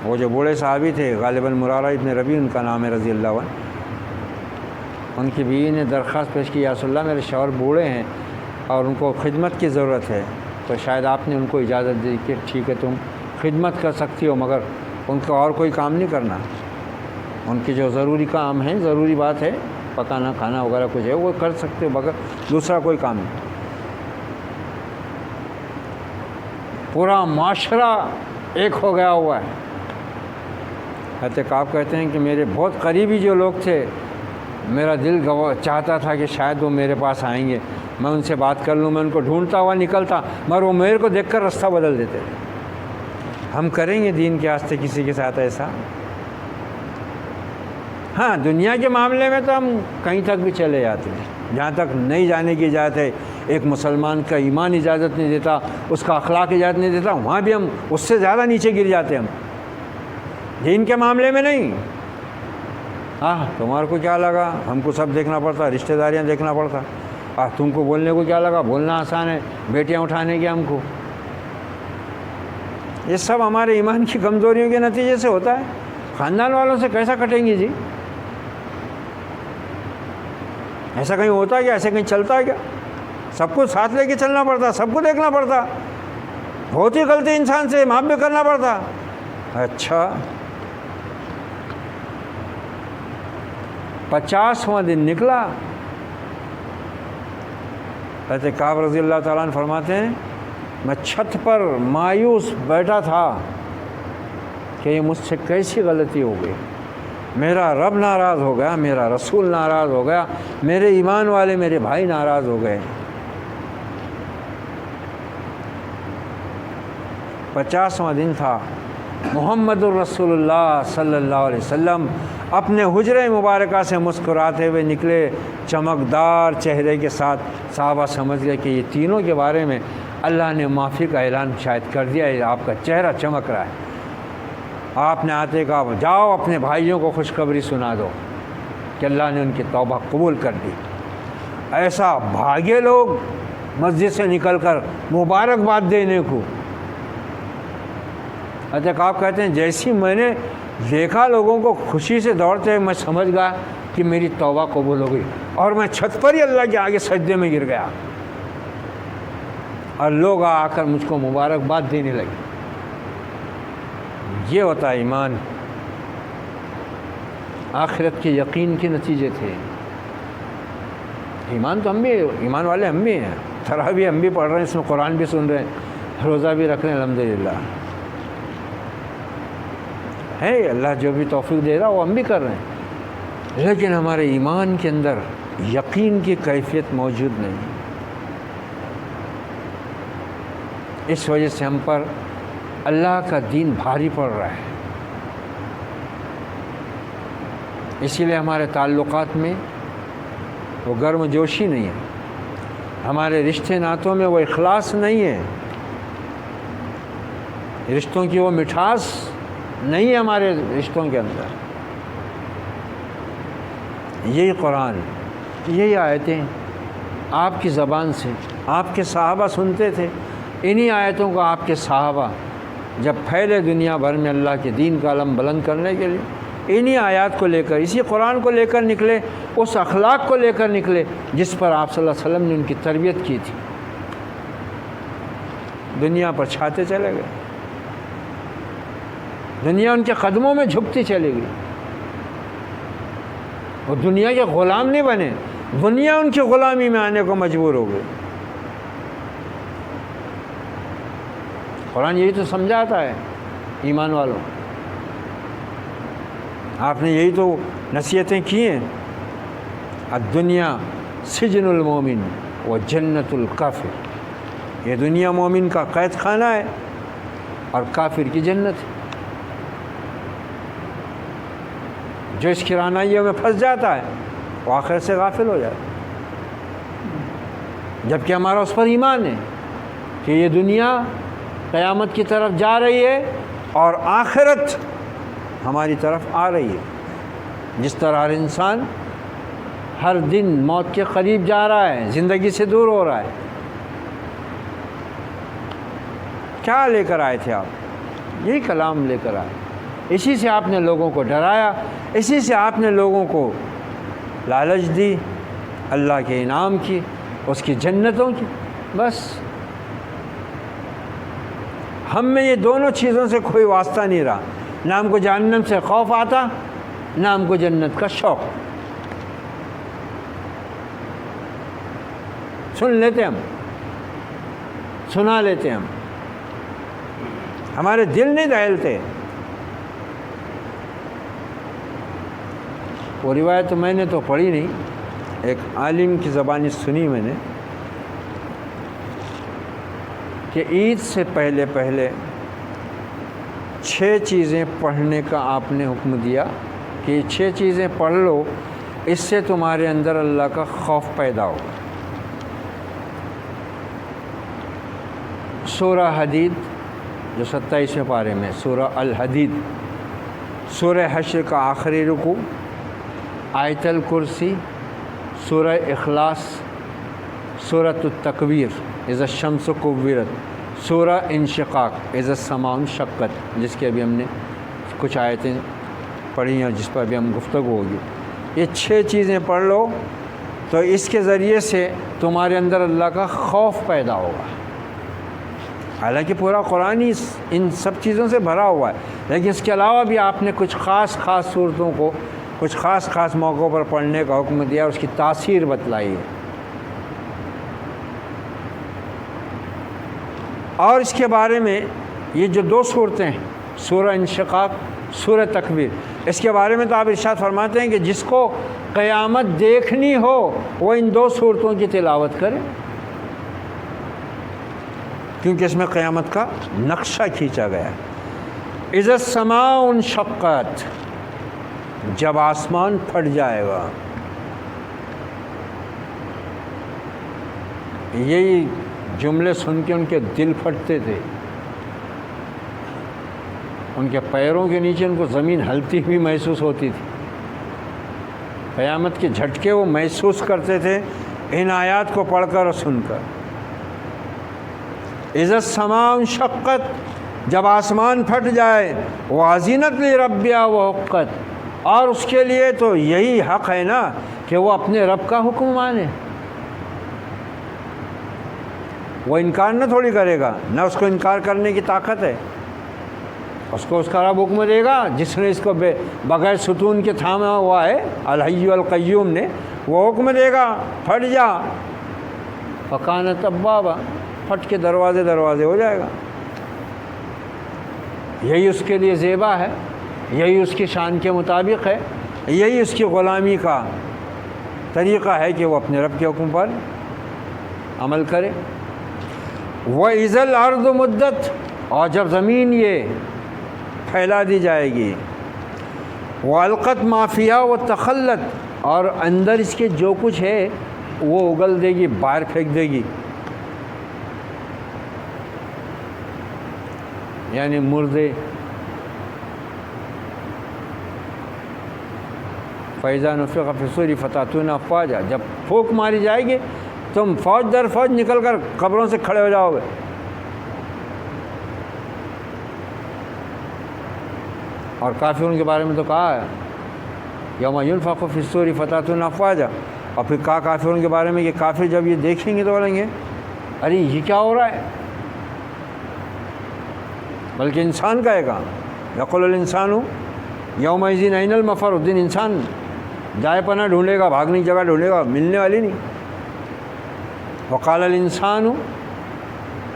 وہ جو بوڑھے صحابی تھے غالباً مرارہ ابن ربیع ان کا نام ہے رضی اللہ عنہ، ان کی بیوی نے درخواست پیش کی، یا رسول اللہ میرے شوہر بوڑھے ہیں اور ان کو خدمت کی ضرورت ہے، تو شاید آپ نے ان کو اجازت دی کہ ٹھیک ہے تم خدمت کر سکتی ہو، مگر ان کو اور کوئی کام نہیں کرنا، ان کے جو ضروری کام ہیں، ضروری بات ہے پکانا کھانا وغیرہ کچھ ہے وہ کر سکتے ہو، مگر دوسرا کوئی کام نہیں۔ پورا معاشرہ ایک ہو گیا ہوا ہے۔ حضرت کعب کہتے ہیں کہ میرے بہت قریبی جو لوگ تھے، میرا دل چاہتا تھا کہ شاید وہ میرے پاس آئیں گے، میں ان سے بات کر لوں، میں ان کو ڈھونڈتا ہوا نکلتا، مگر وہ میرے کو دیکھ کر راستہ بدل دیتے تھے۔ ہم کریں گے دین کے واسطے کسی کے ساتھ ایسا؟ ہاں، دنیا کے معاملے میں تو ہم کہیں تک بھی چلے جاتے ہیں، جہاں تک نہیں جانے کی اجازت ہے، ایک مسلمان کا ایمان اجازت نہیں دیتا، اس کا اخلاق اجازت نہیں دیتا، وہاں بھی ہم اس سے زیادہ نیچے گر جاتے ہیں، ہم دین کے معاملے میں نہیں۔ ہاں، تمہارے کو کیا لگا، ہم کو سب دیکھنا پڑتا، رشتہ داریاں دیکھنا پڑتا، تم کو بولنے کو کیا لگا، بولنا آسان ہے، بیٹیاں اٹھانے کی ہم کو۔ یہ سب ہمارے ایمان کی کمزوریوں کے نتیجے سے ہوتا ہے۔ خاندان والوں سے کیسا کٹیں گی جی؟ ایسا کہیں ہوتا ہے کیا؟ ایسے کہیں چلتا ہے کیا؟ سب کو ساتھ لے کے چلنا پڑتا، سب کو دیکھنا پڑتا، ہوتی غلطی انسان سے معاف بھی کرنا پڑتا۔ اچھا، 50واں دن نکلا، حضرت کعب رضی اللہ تعالیٰ عنہ فرماتے ہیں میں چھت پر مایوس بیٹھا تھا کہ یہ مجھ سے کیسی غلطی ہو گئی، میرا رب ناراض ہو گیا، میرا رسول ناراض ہو گیا، میرے ایمان والے میرے بھائی ناراض ہو گئے۔ 50واں دن تھا، محمد الرسول اللہ صلی اللہ علیہ وسلم اپنے حجرے مبارکہ سے مسکراتے ہوئے نکلے، چمکدار چہرے کے ساتھ۔ صحابہ سمجھ گئے کہ یہ تینوں کے بارے میں اللہ نے معافی کا اعلان شاید کر دیا ہے، آپ کا چہرہ چمک رہا ہے۔ آپ نے آتے کہا جاؤ اپنے بھائیوں کو خوشخبری سنا دو کہ اللہ نے ان کی توبہ قبول کر دی۔ ایسا بھاگے لوگ مسجد سے نکل کر مبارکباد دینے کو۔ حضرت کعب کہتے ہیں جیسی میں نے دیکھا لوگوں کو خوشی سے دوڑتے ہوئے، میں سمجھ گیا کہ میری توبہ قبول ہو گئی، اور میں چھت پر ہی اللہ کے آگے سجدے میں گر گیا، اور لوگ آ کر مجھ کو مبارکباد دینے لگے۔ یہ ہوتا ہے ایمان، آخرت کے یقین کے نتیجے تھے۔ ایمان تو ہم بھی، ایمان والے ہم بھی ہیں، تراویح ہم بھی پڑھ رہے ہیں، اس میں قرآن بھی سن رہے ہیں، روزہ بھی رکھ رہے ہیں، الحمدللہ ہے، اللہ جو بھی توفیق دے رہا وہ ہم بھی کر رہے ہیں، لیکن ہمارے ایمان کے اندر یقین کی کیفیت موجود نہیں۔ اس وجہ سے ہم پر اللہ کا دین بھاری پڑ رہا ہے۔ اسی لیے ہمارے تعلقات میں وہ گرم جوشی نہیں ہے، ہمارے رشتے ناتوں میں وہ اخلاص نہیں ہے، رشتوں کی وہ مٹھاس نہیں ہے ہمارے رشتوں کے اندر۔ یہی قرآن، یہی آیتیں آپ کی زبان سے آپ کے صحابہ سنتے تھے، انہی آیتوں کو آپ کے صحابہ جب پھیلے دنیا بھر میں اللہ کے دین کا علم بلند کرنے کے لیے، انہی آیات کو لے کر، اسی قرآن کو لے کر نکلے، اس اخلاق کو لے کر نکلے جس پر آپ صلی اللہ علیہ وسلم نے ان کی تربیت کی تھی، دنیا پر چھاتے چلے گئے، دنیا ان کے قدموں میں جھکتی چلے گئی، وہ دنیا کے غلام نہیں بنے، دنیا ان کی غلامی میں آنے کو مجبور ہو گئی۔ قرآن یہی تو سمجھاتا ہے ایمان والوں، آپ نے یہی تو نصیحتیں کی ہیں، الدنیا سجن المومن و جنت الکافر، یہ دنیا مومن کا قید خانہ ہے اور کافر کی جنت ہے۔ جو اس کی رعنائیوں میں پھنس جاتا ہے وہ آخرت سے غافل ہو جاتا ہے، جبکہ ہمارا اس پر ایمان ہے کہ یہ دنیا قیامت کی طرف جا رہی ہے اور آخرت ہماری طرف آ رہی ہے۔ جس طرح ہر انسان ہر دن موت کے قریب جا رہا ہے، زندگی سے دور ہو رہا ہے۔ کیا لے کر آئے تھے آپ؟ یہی کلام لے کر آئے، اسی سے آپ نے لوگوں کو ڈرایا، اسی سے آپ نے لوگوں کو لالچ دی، اللہ کے انعام کی، اس کی جنتوں کی۔ بس ہم میں یہ دونوں چیزوں سے کوئی واسطہ نہیں رہا، نہ ہم کو جہنم سے خوف آتا، نہ ہم کو جنت کا شوق۔ سن لیتے ہم، سنا لیتے ہم، ہمارے دل نہیں دہلتے۔ وہ روایت تو میں نے تو پڑھی نہیں، ایک عالم کی زبانی سنی میں نے کہ عید سے پہلے 6 چیزیں پڑھنے کا آپ نے حکم دیا کہ یہ 6 چیزیں پڑھ لو، اس سے تمہارے اندر اللہ کا خوف پیدا ہو۔ سورہ حدید جو 27ویں پارے میں، سورہ الحدید، سورہ حشر کا آخری رکوع، آیت الکرسی، سورہ اخلاص، سورۃ التکویر اذا الشمس کورت، سورہ انشقاق اذا السماء انشقت، جس کے ابھی ہم نے کچھ آیتیں پڑھی ہیں جس پر ابھی ہم گفتگو ہوگی۔ یہ 6 چیزیں پڑھ لو تو اس کے ذریعے سے تمہارے اندر اللہ کا خوف پیدا ہوگا۔ حالانکہ پورا قرآن ہی ان سب چیزوں سے بھرا ہوا ہے، لیکن اس کے علاوہ بھی آپ نے کچھ خاص صورتوں کو کچھ خاص موقعوں پر پڑھنے کا حکم دیا اور اس کی تاثیر بتلائی ہے۔ اور اس کے بارے میں یہ جو 2 صورتیں ہیں، سورہ انشقاق، سورہ تکویر، اس کے بارے میں تو آپ ارشاد فرماتے ہیں کہ جس کو قیامت دیکھنی ہو وہ ان 2 صورتوں کی تلاوت کرے، کیونکہ اس میں قیامت کا نقشہ کھینچا گیا ہے۔ اذا السماء انشقت، جب آسمان پھٹ جائے گا۔ یہی جملے سن کے ان کے دل پھٹتے تھے، ان کے پیروں کے نیچے ان کو زمین ہلتی ہوئی محسوس ہوتی تھی، قیامت کے جھٹکے وہ محسوس کرتے تھے ان آیات کو پڑھ کر اور سن کر۔ اذا السماء انشقت، جب آسمان پھٹ جائے، وَأَذِنَتْ لِرَبِّهَا وَحُقَّتْ، اور اس کے لیے تو یہی حق ہے نا کہ وہ اپنے رب کا حکم مانے، وہ انکار نہ تھوڑی کرے گا، نہ اس کو انکار کرنے کی طاقت ہے، اس کو اس کا رب حکم دے گا، جس نے اس کو بغیر ستون کے تھاما ہوا ہے، الحی القیوم نے، وہ حکم دے گا پھٹ جا، فکان طبابا، پھٹ کے دروازے ہو جائے گا۔ یہی اس کے لیے زیبا ہے، یہی اس کی شان کے مطابق ہے، یہی اس کی غلامی کا طریقہ ہے کہ وہ اپنے رب کے حکم پر عمل کرے۔ وَإِذَا الْأَرْضُ مُدَّتْ، اور جب زمین یہ پھیلا دی جائے گی، وَأَلْقَتْ مَا فِيهَا وَتَخَلَّتْ، اور اندر اس کے جو کچھ ہے وہ اگل دے گی، باہر پھینک دے گی، یعنی مردے۔ فَإِذَا نُفِخَ فِي الصُّورِ فَتَأْتُونَ أَفْوَاجًا، جب پھونک ماری جائے گی تم فوج در فوج نکل کر قبروں سے کھڑے ہو جاؤ گے۔ اور کافروں کے بارے میں تو کہا ہے یوم ينفخ فی الصور فتأتون افواجا، اور پھر کہا کافروں کے بارے میں کہ کافر جب یہ دیکھیں گے تو بولیں گے ارے یہ کیا ہو رہا ہے، بلکہ انسان کہے گا یقول الانسان یومئذ این المفر، اس دن انسان جائے پناہ ڈھونڈے گا، بھاگنے کی جگہ ڈھونڈے گا، ملنے والی نہیں۔ وقال الانسان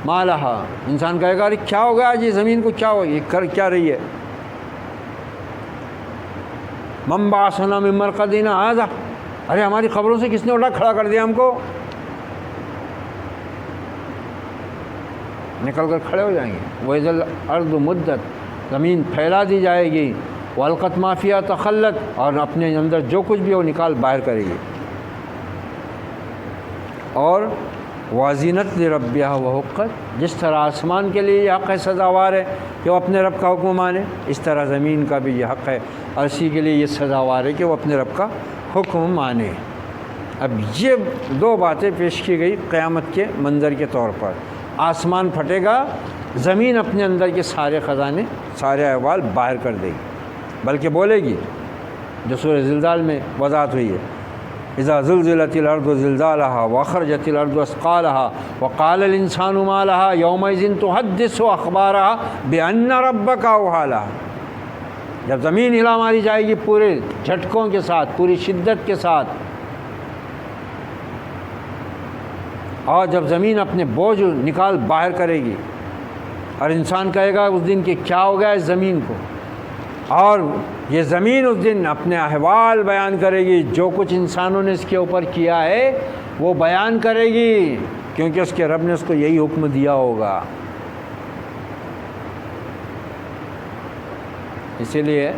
ما لہا، انسان کہے گا ارے کیا ہو گیا آج یہ زمین کو، کیا ہو، یہ کر کیا رہی ہے؟ من بعثنا من مرقدنا ھذا، ارے ہماری خبروں سے کس نے اٹھا کھڑا کر دیا ہم کو؟ نکل کر کھڑے ہو جائیں گے۔ وَإِذَا الْأَرْضُ مُدَّتْ، زمین پھیلا دی جائے گی، وَأَلْقَتْ مَا فِيهَا تَخَلَّتْ، اور اپنے اندر جو کچھ بھی ہو نکال باہر کرے گی، اور وَأَذِنَتْ لِرَبِّهَا وَحُقَّتْ، جس طرح آسمان کے لیے یہ حق ہے سزاوار ہے کہ وہ اپنے رب کا حکم مانے، اس طرح زمین کا بھی یہ حق ہے اور اسی کے لیے یہ سزاوار ہے کہ وہ اپنے رب کا حکم مانے۔ اب یہ دو باتیں پیش کی گئی قیامت کے منظر کے طور پر، آسمان پھٹے گا، زمین اپنے اندر کے سارے خزانے، سارے احوال باہر کر دے گی، بلکہ بولے گی جو سورہ زلزال میں وضاحت ہوئی ہے، اذا زلزلت الارض زلزالها واخرجت الارض اثقالها وقال الانسان ما لها يومئذ تحدث اخبارها بان ربك اوحى لها، جب زمین ہلا ماری جائے گی پورے جھٹکوں کے ساتھ، پوری شدت کے ساتھ، اور جب زمین اپنے بوجھ نکال باہر کرے گی، اور انسان کہے گا اس دن کہ کیا ہو گیا اس زمین کو، اور یہ زمین اس دن اپنے احوال بیان کرے گی، جو کچھ انسانوں نے اس کے اوپر کیا ہے وہ بیان کرے گی، کیونکہ اس کے رب نے اس کو یہی حکم دیا ہوگا۔ اسی لیے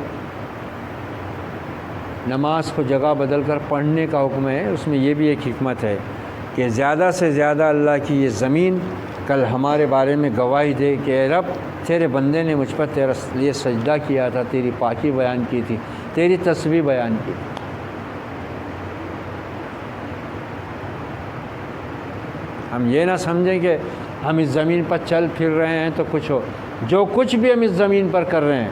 نماز کو جگہ بدل کر پڑھنے کا حکم ہے، اس میں یہ بھی ایک حکمت ہے کہ زیادہ سے زیادہ اللہ کی یہ زمین کل ہمارے بارے میں گواہی دے کہ اے رب تیرے بندے نے مجھ پر تیرے لیے سجدہ کیا تھا، تیری پاکی بیان کی تھی، تیری تسبیح بیان کی تھی۔ ہم یہ نہ سمجھیں کہ ہم اس زمین پر چل پھر رہے ہیں تو کچھ ہو، جو کچھ بھی ہم اس زمین پر کر رہے ہیں،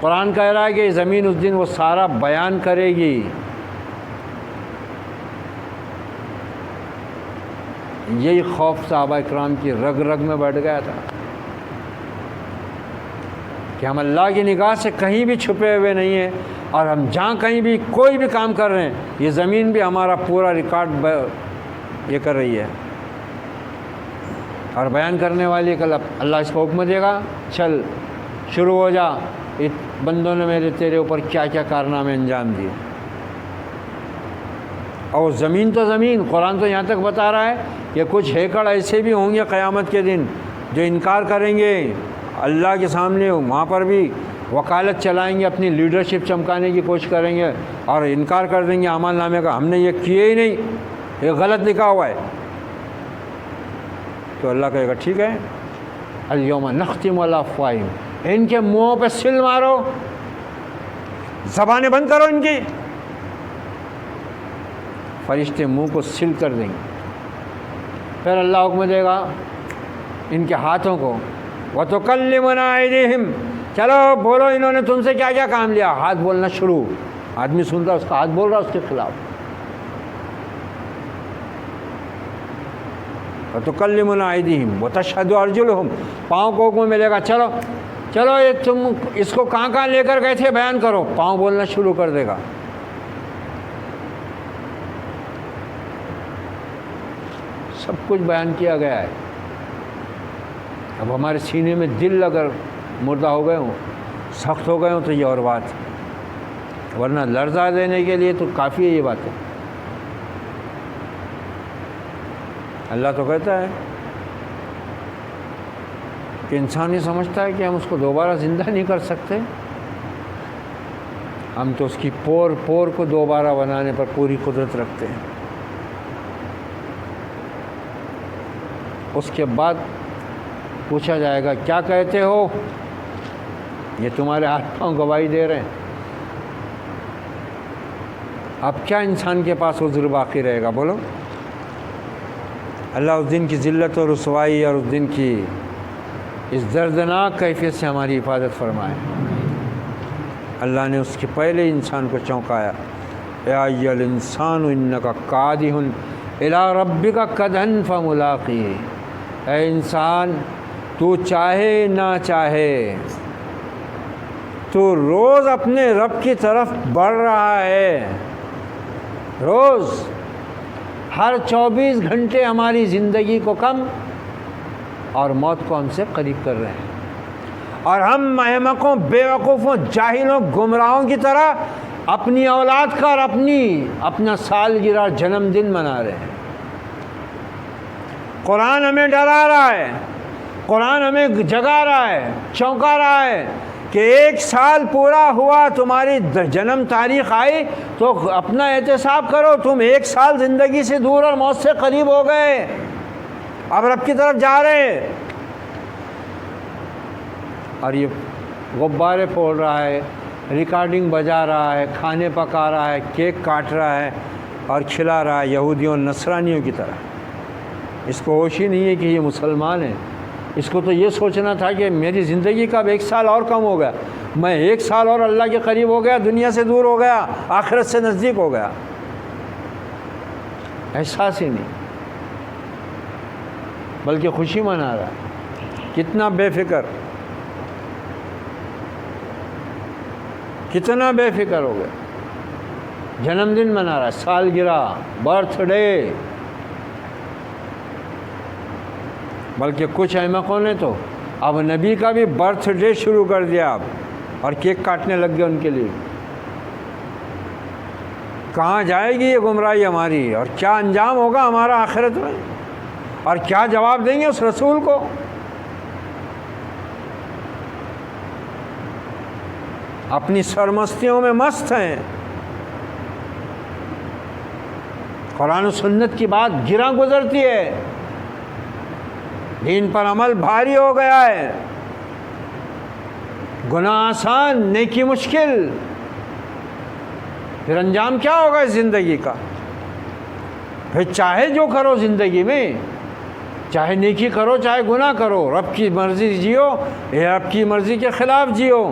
قرآن کہہ رہا ہے کہ زمین اس دن وہ سارا بیان کرے گی۔ یہی خوف صحابہ اکرام کی رگ رگ میں بیٹھ گیا تھا کہ ہم اللہ کی نگاہ سے کہیں بھی چھپے ہوئے نہیں ہیں، اور ہم جہاں کہیں بھی کوئی بھی کام کر رہے ہیں، یہ زمین بھی ہمارا پورا ریکارڈ یہ کر رہی ہے، اور بیان کرنے والی کل اللہ اس کو حکم دے گا، چل شروع ہو جا، بندوں نے میرے تیرے اوپر کیا کیا کارنامے انجام دیے۔ اور زمین تو زمین، قرآن تو یہاں تک بتا رہا ہے کہ کچھ ہیکڑ ایسے بھی ہوں گے قیامت کے دن جو انکار کریں گے اللہ کے سامنے، وہاں پر بھی وکالت چلائیں گے، اپنی لیڈرشپ چمکانے کی کوشش کریں گے اور انکار کر دیں گے اعمال نامے کا، ہم نے یہ کیے ہی نہیں، یہ غلط لکھا ہوا ہے۔ تو اللہ کہے گا ٹھیک ہے، الیوم نختم علی افواہہم، ان کے منہوں پہ سل مارو، زبانیں بند کرو ان کی۔ فرشتے منہ کو سل کر دیں گے، پھر اللہ حکم دے گا ان کے ہاتھوں کو، وَتُكَلِّمُنَا أَيْدِيهِمْ، چلو بولو انہوں نے تم سے کیا کیا کام لیا، ہاتھ بولنا شروع، آدمی سن رہا اس کا ہاتھ بول رہا اس کے خلاف، وَتُكَلِّمُنَا أَيْدِيهِمْ وَتَشْهَدُ أَرْجُلُهُمْ، پاؤں کو حکم ملے گا چلو چلو یہ تم اس کو کہاں کہاں لے کر گئے تھے بیان کرو، پاؤں بولنا شروع کر دے گا۔ سب کچھ بیان کیا گیا ہے۔ اب ہمارے سینے میں دل اگر مردہ ہو گئے ہوں، سخت ہو گئے ہوں تو یہ اور بات ہے، ورنہ لرزہ دینے کے لیے تو کافی ہے یہ بات ہے۔ اللہ تو کہتا ہے کہ انسان یہ سمجھتا ہے کہ ہم اس کو دوبارہ زندہ نہیں کر سکتے، ہم تو اس کی پور پور کو دوبارہ بنانے پر پوری قدرت رکھتے ہیں۔ اس کے بعد پوچھا جائے گا کیا کہتے ہو، یہ تمہارے ہاتھ پاؤں گواہی دے رہے ہیں، اب کیا انسان کے پاس عذر باقی رہے گا بولو؟ اللہ اس دن کی ذلت و رسوائی اور اس دن کی اس دردناک کیفیت سے ہماری حفاظت فرمائے۔ اللہ نے اس کے پہلے انسان کو چونکایا، یا ایھا الانسان انک کادح الی ربک کدحا فملاقیہ، اے انسان تو چاہے نہ چاہے تو روز اپنے رب کی طرف بڑھ رہا ہے، روز ہر 24 گھنٹے ہماری زندگی کو کم اور موت کو ہم سے قریب کر رہے ہیں، اور ہم احمقوں، بیوقوفوں، جاہلوں، گمراہوں کی طرح اپنی اولاد کا اور اپنا سالگرہ، جنم دن منا رہے ہیں۔ قرآن ہمیں ڈرا رہا ہے، قرآن ہمیں جگا رہا ہے، چونکا رہا ہے کہ 1 سال پورا ہوا، تمہاری جنم تاریخ آئی تو اپنا احتساب کرو، تم 1 سال زندگی سے دور اور موت سے قریب ہو گئے، اب رب کی طرف جا رہے ہیں۔ اور یہ غبارے پھوڑ رہا ہے، ریکارڈنگ بجا رہا ہے، کھانے پکا رہا ہے، کیک کاٹ رہا ہے اور کھلا رہا ہے یہودیوں نصرانیوں کی طرح۔ اس کو ہوش ہی نہیں ہے کہ یہ مسلمان ہیں۔ اس کو تو یہ سوچنا تھا کہ میری زندگی کا اب 1 سال اور کم ہو گیا، میں 1 سال اور اللہ کے قریب ہو گیا، دنیا سے دور ہو گیا، آخرت سے نزدیک ہو گیا۔ احساس ہی نہیں، بلکہ خوشی منا رہا ہے۔ کتنا بے فکر، کتنا بے فکر ہو گیا، جنم دن منا رہا ہے، سالگرہ، برتھ ڈے۔ بلکہ کچھ احمقوں نے تو اب نبی کا بھی برتھ ڈے شروع کر دیا اب، اور کیک کاٹنے لگ گئے ان کے لیے۔ کہاں جائے گی یہ گمراہی ہماری، اور کیا انجام ہوگا ہمارا آخرت میں، اور کیا جواب دیں گے اس رسول کو؟ اپنی سرمستیوں میں مست ہیں، قرآن و سنت کی بات گراں گزرتی ہے، دین پر عمل بھاری ہو گیا ہے، گناہ آسان، نیکی مشکل، پھر انجام کیا ہوگا اس زندگی کا؟ پھر چاہے جو کرو زندگی میں، چاہے نیکی کرو چاہے گناہ کرو، رب کی مرضی جیو یا رب کی مرضی کے خلاف جیو،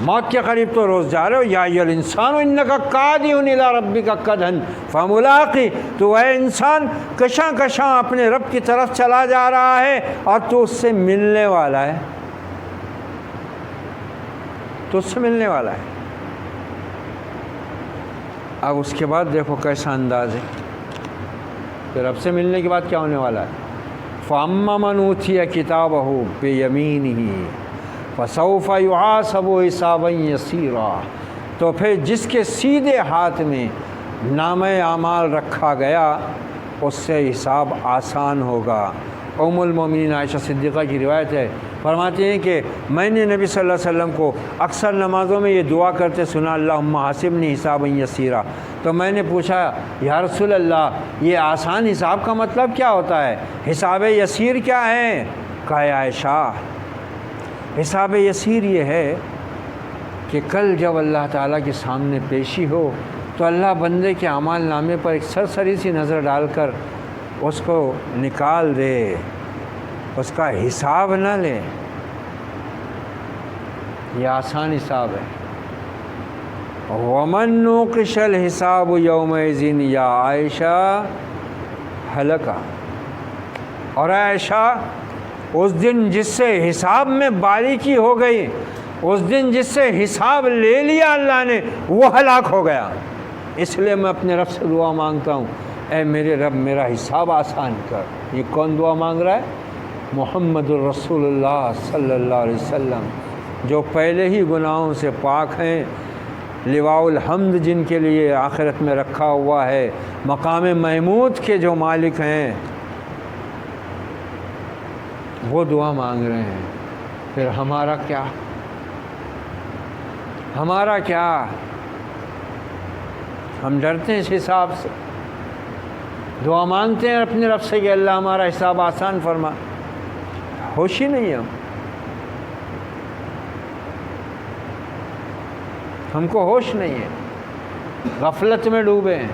موت کے قریب تو روز جا رہے ہو۔ یا ایھا الانسان انک کادح الی ربک کدحا فملاقی، تو اے انسان کشاں کشاں اپنے رب کی طرف چلا جا رہا ہے اور تو اس سے ملنے والا ہے، تو اس سے ملنے والا ہے۔ اب اس کے بعد دیکھو کیسا انداز ہے کہ رب سے ملنے کے بعد کیا ہونے والا ہے۔ فَأَمَّا مَنْ أُوتِيَ كِتَابَهُ بِيَمِينِهِ فَسَوْفَ يُحَاسَبُ حِسَابًا يَسِيرًا، تو پھر جس کے سیدھے ہاتھ میں نامہ اعمال رکھا گیا اس سے حساب آسان ہوگا۔ ام المومنین عائشہ صدیقہ کی روایت ہے، فرماتی ہیں کہ میں نے نبی صلی اللہ علیہ وسلم کو اکثر نمازوں میں یہ دعا کرتے سنا، اللہم حاسبنی حسابا یسیرا، تو میں نے پوچھا یا رسول اللہ یہ آسان حساب کا مطلب کیا ہوتا ہے، حساب یسیر کیا ہے؟ کہا یا عائشہ حساب یسیر یہ ہے کہ کل جب اللہ تعالیٰ کے سامنے پیشی ہو تو اللہ بندے کے اعمال نامے پر ایک سرسری سی نظر ڈال کر اس کو نکال دے، اس کا حساب نہ لے۔ یہ آسان حساب ہے۔ وَمَن نُوقِشَ الْحِسَابُ يَوْمَئِذٍ یا عائشہ ہلکا، اور عائشہ اس دن جس سے حساب میں باریکی ہو گئی، اس دن جس سے حساب لے لیا اللہ نے، وہ ہلاک ہو گیا۔ اس لیے میں اپنے رب سے دعا مانگتا ہوں، اے میرے رب میرا حساب آسان کر۔ یہ کون دعا مانگ رہا ہے؟ محمد الرسول اللہ صلی اللہ علیہ وسلم، جو پہلے ہی گناہوں سے پاک ہیں، لواء الحمد جن کے لیے آخرت میں رکھا ہوا ہے، مقام محمود کے جو مالک ہیں، وہ دعا مانگ رہے ہیں۔ پھر ہمارا کیا؟ ہمارا کیا؟ ہم ڈرتے ہیں اس حساب سے، دعا مانگتے ہیں اپنے رب سے کہ اللہ ہمارا حساب آسان فرما، ہوش ہی نہیں ہم کو ہوش نہیں ہے، غفلت میں ڈوبے ہیں۔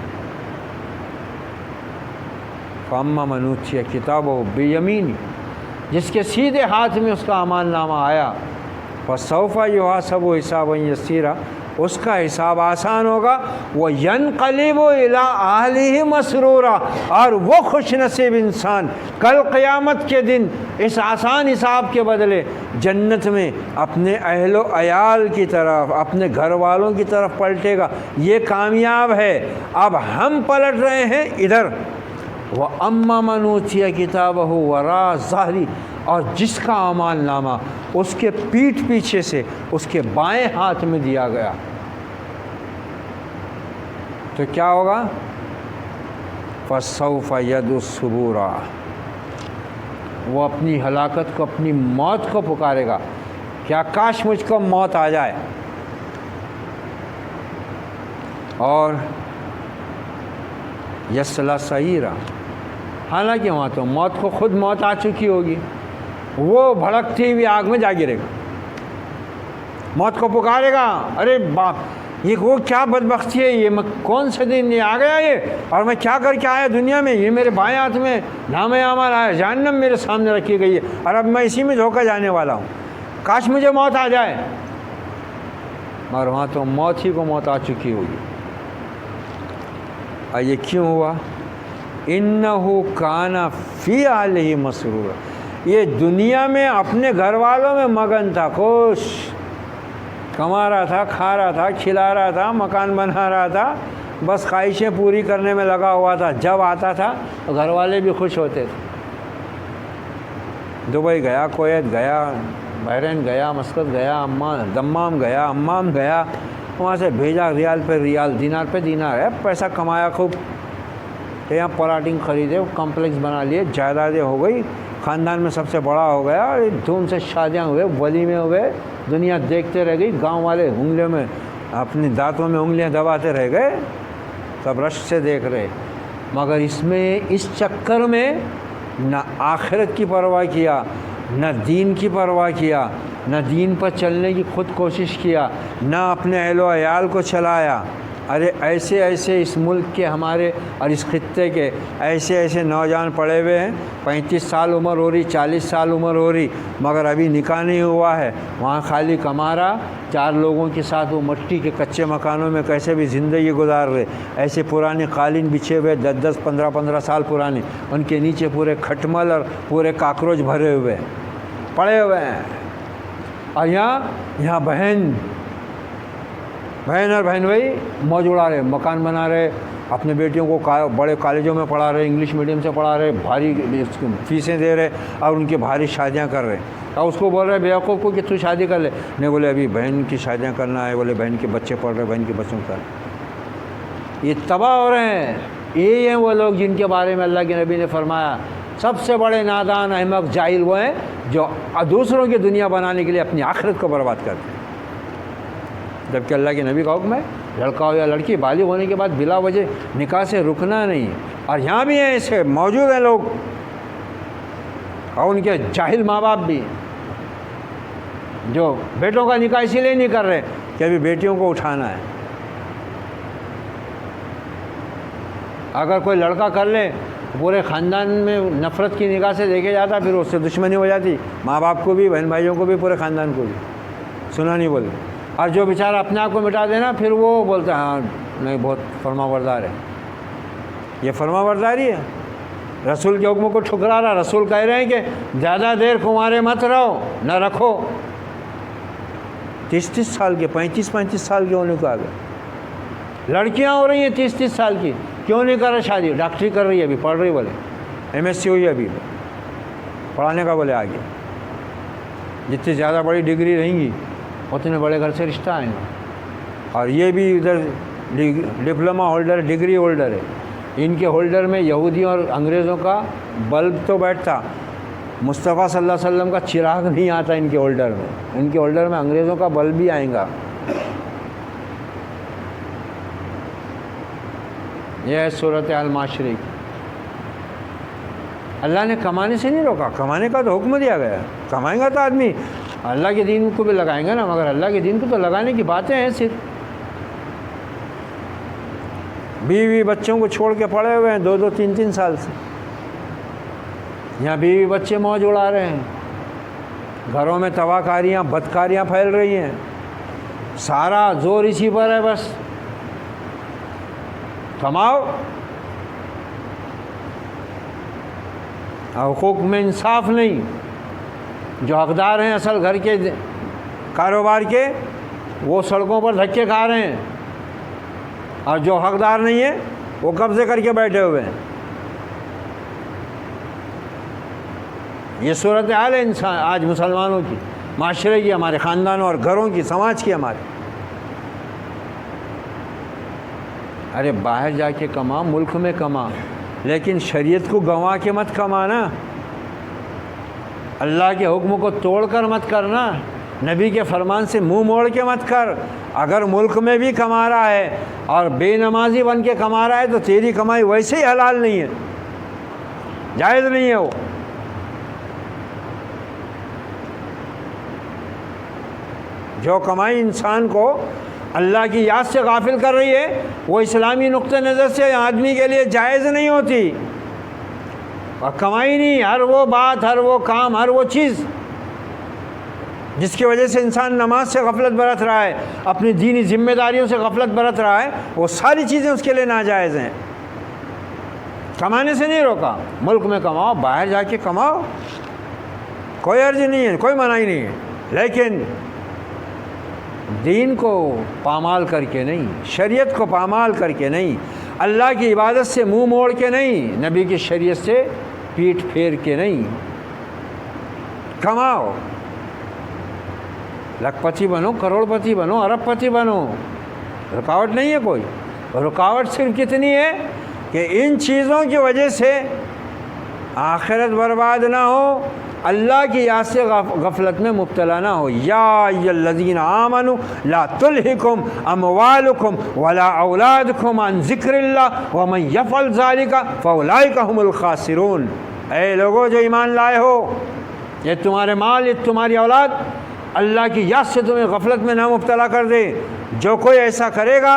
فَأَمَّا مَنْ أُوتِيَ كِتَابَهُ بِيَمِينِهِ، جس کے سیدھے ہاتھ میں اس کا اعمال نامہ آیا، فَسَوْفَ يُحَاسَبُ حِسَابًا يَسِيرًا، اس کا حساب آسان ہوگا، وَيَنْقَلِبُ إِلَىٰ أَهْلِهِ مَسْرُورًا، اور وہ خوش نصیب انسان کل قیامت کے دن اس آسان حساب کے بدلے جنت میں اپنے اہل و عیال کی طرف، اپنے گھر والوں کی طرف پلٹے گا۔ یہ کامیاب ہے۔ اب ہم پلٹ رہے ہیں ادھر، وَأَمَّا مَنْ أُوتِيَ كِتَابَهُ وَرَاءَ ظَهْرِهِ، اور جس کا اعمال نامہ اس کے پیٹھ پیچھے سے اس کے بائیں ہاتھ میں دیا گیا تو کیا ہوگا؟ فَسَوْفَ يَدْعُو ثُبُورًا، وہ اپنی ہلاکت کو، اپنی موت کو پکارے گا، کیا کاش مجھ کو موت آ جائے۔ اور یصلیٰ سعیرا، حالانکہ وہاں تو موت کو خود موت آ چکی ہوگی، وہ بھڑکتی ہوئی آگ میں جا گرے گا، موت کو پکارے گا، ارے باپ یہ وہ کیا بدبختی ہے، یہ کون سے دن یہ آ گیا یہ، اور میں کیا کر کے آیا دنیا میں، یہ میرے بائیں ہاتھ میں نامہ اعمال آیا، جہنم میرے سامنے رکھی گئی ہے اور اب میں اسی میں دھوکا جانے والا ہوں، کاش مجھے موت آ جائے۔ اور وہاں تو موت ہی کو موت آ چکی ہوگی۔ اور یہ کیوں ہوا؟ انہو کان فی اہلہ مسرورا، یہ دنیا میں اپنے گھر والوں میں مگن تھا، خوش، کما رہا تھا، کھا رہا تھا، کھلا رہا تھا، مکان بنا رہا تھا، بس خواہشیں پوری کرنے میں لگا ہوا تھا۔ جب آتا تھا تو گھر والے بھی خوش ہوتے تھے، دبئی گیا، کویت گیا، بحرین گیا، مسقط گیا، دمام گیا، عمان گیا، وہاں سے بھیجا ریال پہ ریال، دینار پہ دینار ہے، پیسہ کمایا خوب، یہاں پلاٹنگ خریدے، کمپلیکس بنا لیے، جائیدادیں ہو گئی، خاندان میں سب سے بڑا ہو گیا، دھوم سے شادیاں ہوئے، ولیمے ہوئے، دنیا دیکھتے رہ گئی، گاؤں والے انگلیوں میں اپنی دانتوں میں انگلیاں دباتے رہ گئے، سب رشک سے دیکھ رہے، مگر اس چکر میں نہ آخرت کی پرواہ کیا، نہ دین کی پرواہ کیا، نہ دین پر چلنے کی خود کوشش کیا، نہ اپنے اہل و عیال کو چلایا۔ ارے ایسے ایسے اس ملک کے ہمارے اور اس خطے کے ایسے ایسے نوجوان پڑے ہوئے ہیں، 35 سال عمر ہو رہی، 40 سال عمر ہو رہی، مگر ابھی نکاح نہیں ہوا ہے، وہاں خالی کما رہا، 4 لوگوں کے ساتھ وہ مٹی کے کچے مکانوں میں کیسے بھی زندگی گزار رہے، ایسے پرانے قالین بچھے ہوئے 10 15 سال پرانے، ان کے نیچے پورے کھٹمل اور پورے کاکروچ بھرے ہوئے پڑے ہوئے ہیں، اور یہاں بہن اور بہن بھائی موج اڑا رہے، مکان بنا رہے، اپنے بیٹیوں کو بڑے کالجوں میں پڑھا رہے، انگلش میڈیم سے پڑھا رہے، بھاری فیسیں دے رہے اور ان کی بھاری شادیاں کر رہے، اور اس کو بول رہے بیوقوف کو کہ تو شادی کر لے، نہیں بولے ابھی بہن کی شادیاں کرنا ہے، بولے بہن کے بچے پڑھ رہے، بہن کے بچوں کا، یہ تباہ ہو رہے ہیں۔ یہ ہیں وہ لوگ جن کے بارے میں اللہ کے نبی نے فرمایا سب سے بڑے نادان، احمق، جاہل وہ ہیں جو دوسروں کی دنیا بنانے کے لیے اپنی آخرت کو برباد کرتے ہیں، جبکہ اللہ کے نبی کا حکم ہے لڑکا ہو یا لڑکی بالغ ہونے کے بعد بلا وجہ نکاح سے رکنا نہیں۔ اور یہاں بھی ہیں ایسے موجود ہیں لوگ، اور ان کے جاہل ماں باپ بھی، جو بیٹوں کا نکاح اسی لیے نہیں کر رہے کہ ابھی بیٹیوں کو اٹھانا ہے۔ اگر کوئی لڑکا کر لے پورے خاندان میں نفرت کی نگاہ سے دیکھے جاتا، پھر اس سے دشمنی ہو جاتی، ماں باپ کو بھی، بہن بھائیوں کو بھی، پورے خاندان کو بھی، سنا نہیں بولے۔ اور جو بیچارہ اپنے آپ کو مٹا دینا، پھر وہ بولتا ہے ہاں نہیں بہت فرما بردار ہے۔ یہ فرما برداری ہے، رسول کے حکموں کو ٹھکرا رہا۔ رسول کہہ رہے ہیں کہ زیادہ دیر کنوارے مت رہو، نہ رکھو۔ 30 سال کے، 35 سال کے ہونے کو آ گئے، لڑکیاں ہو رہی ہیں 30 سال کی، کیوں نہیں کر رہے شادی؟ ڈاکٹری کر رہی ہے، ابھی پڑھ رہی، بولے MSc ہوئی ابھی، پڑھانے کا بولے آگے، جتنی زیادہ بڑی ڈگری رہیں گی اتنے بڑے گھر سے رشتہ آئیں گا۔ اور یہ بھی ادھر ڈپلوما ہولڈر، ڈگری ہولڈر ہے، ان کے ہولڈر میں یہودیوں اور انگریزوں کا بلب تو بیٹھتا، مصطفیٰ صلی اللہ علیہ وسلم کا چراغ نہیں آتا ان کے ہولڈر میں، ان کے ہولڈر میں انگریزوں کا بلب بھی آئے گا۔ یہ ہے صورت حال معاشرے کی۔ اللہ نے کمانے سے نہیں روکا، کمانے کا تو حکم دیا گیا، کمائیں گا تو آدمی اللہ کے دین کو بھی لگائیں گے نا، مگر اللہ کے دین کو تو لگانے کی باتیں ہیں صرف۔ بیوی بچوں کو چھوڑ کے پڑے ہوئے ہیں 2 3 سال سے، یہاں بیوی بچے موج اڑا رہے ہیں، گھروں میں تباہ کاریاں، بدکاریاں پھیل رہی ہیں، سارا زور اسی پر ہے، بس کماؤ، حقوق میں انصاف نہیں، جو حقدار ہیں اصل گھر کے کاروبار کے وہ سڑکوں پر دھکے کھا رہے ہیں، اور جو حقدار نہیں ہے وہ قبضے کر کے بیٹھے ہوئے ہیں۔ یہ صورت حال ہے انسان آج مسلمانوں کی، معاشرے کی، ہمارے خاندانوں اور گھروں کی، سماج کی ہمارے۔ ارے باہر جا کے کما، ملک میں کما، لیکن شریعت کو گنوا کے مت کمانا، اللہ کے حکم کو توڑ کر مت کرنا، نبی کے فرمان سے منہ موڑ کے مت کر۔ اگر ملک میں بھی کما رہا ہے اور بے نمازی بن کے کما رہا ہے تو تیری کمائی ویسے ہی حلال نہیں ہے، جائز نہیں ہے وہ۔ جو کمائی انسان کو اللہ کی یاد سے غافل کر رہی ہے وہ اسلامی نقطہ نظر سے آدمی کے لیے جائز نہیں ہوتی۔ اور کمائی نہیں، ہر وہ بات، ہر وہ کام، ہر وہ چیز جس کی وجہ سے انسان نماز سے غفلت برت رہا ہے، اپنی دینی ذمہ داریوں سے غفلت برت رہا ہے، وہ ساری چیزیں اس کے لیے ناجائز ہیں۔ کمانے سے نہیں روکا، ملک میں کماؤ، باہر جا کے کماؤ، کوئی عرض نہیں ہے، کوئی منائی نہیں ہے، لیکن دین کو پامال کر کے نہیں، شریعت کو پامال کر کے نہیں، اللہ کی عبادت سے منہ موڑ کے نہیں، نبی کی شریعت سے پیٹھ پھیر کے نہیں۔ کماؤ، لاکھ پتی بنو، کروڑ پتی بنو، ارب پتی بنو، رکاوٹ نہیں ہے کوئی۔ رکاوٹ صرف کتنی ہے کہ ان چیزوں کی وجہ سے آخرت برباد نہ ہو، اللہ کی یاد سے غفلت میں مبتلا نہ ہو۔ یا ایھا الذین آمنوا لا تلہکم اموالکم ولا اولادکم عن ذکر اللہ ومن یفعل ذلک فاولئک ھم الخاسرون۔ اے لوگو جو ایمان لائے ہو، یہ تمہارے مال، یہ تمہاری اولاد اللہ کی یاد سے تمہیں غفلت میں نہ مبتلا کر دے، جو کوئی ایسا کرے گا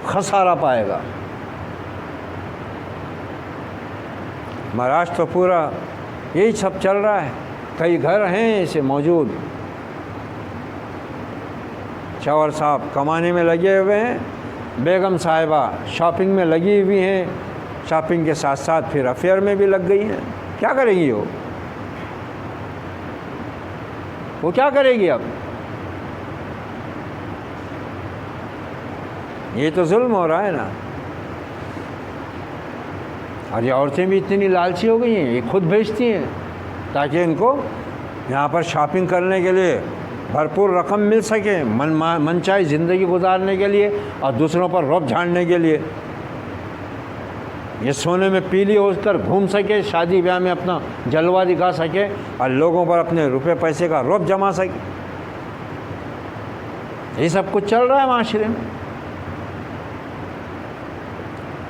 خسارہ پائے گا۔ مہاراشٹر تو پورا یہی سب چل رہا ہے، کئی گھر ہیں ایسے موجود، شوہر صاحب کمانے میں لگے ہوئے ہیں، بیگم صاحبہ شاپنگ میں لگی ہوئی ہیں، شاپنگ کے ساتھ ساتھ پھر افیئر میں بھی لگ گئی ہیں۔ کیا کرے گی وہ کیا کرے گی اب؟ یہ تو ظلم ہو رہا ہے نا۔ اور یہ عورتیں بھی اتنی لالچی ہو گئی ہیں، یہ خود بھیجتی ہیں تاکہ ان کو یہاں پر شاپنگ کرنے کے لیے بھرپور رقم مل سکے، من چاہے زندگی گزارنے کے لیے اور دوسروں پر رعب جھاڑنے کے لیے، یہ سونے میں پیلی ہو کر گھوم سکے، شادی بیاہ میں اپنا جلوہ دکھا سکے اور لوگوں پر اپنے روپے پیسے کا رعب جما سکے۔ یہ سب کچھ چل رہا ہے معاشرے میں۔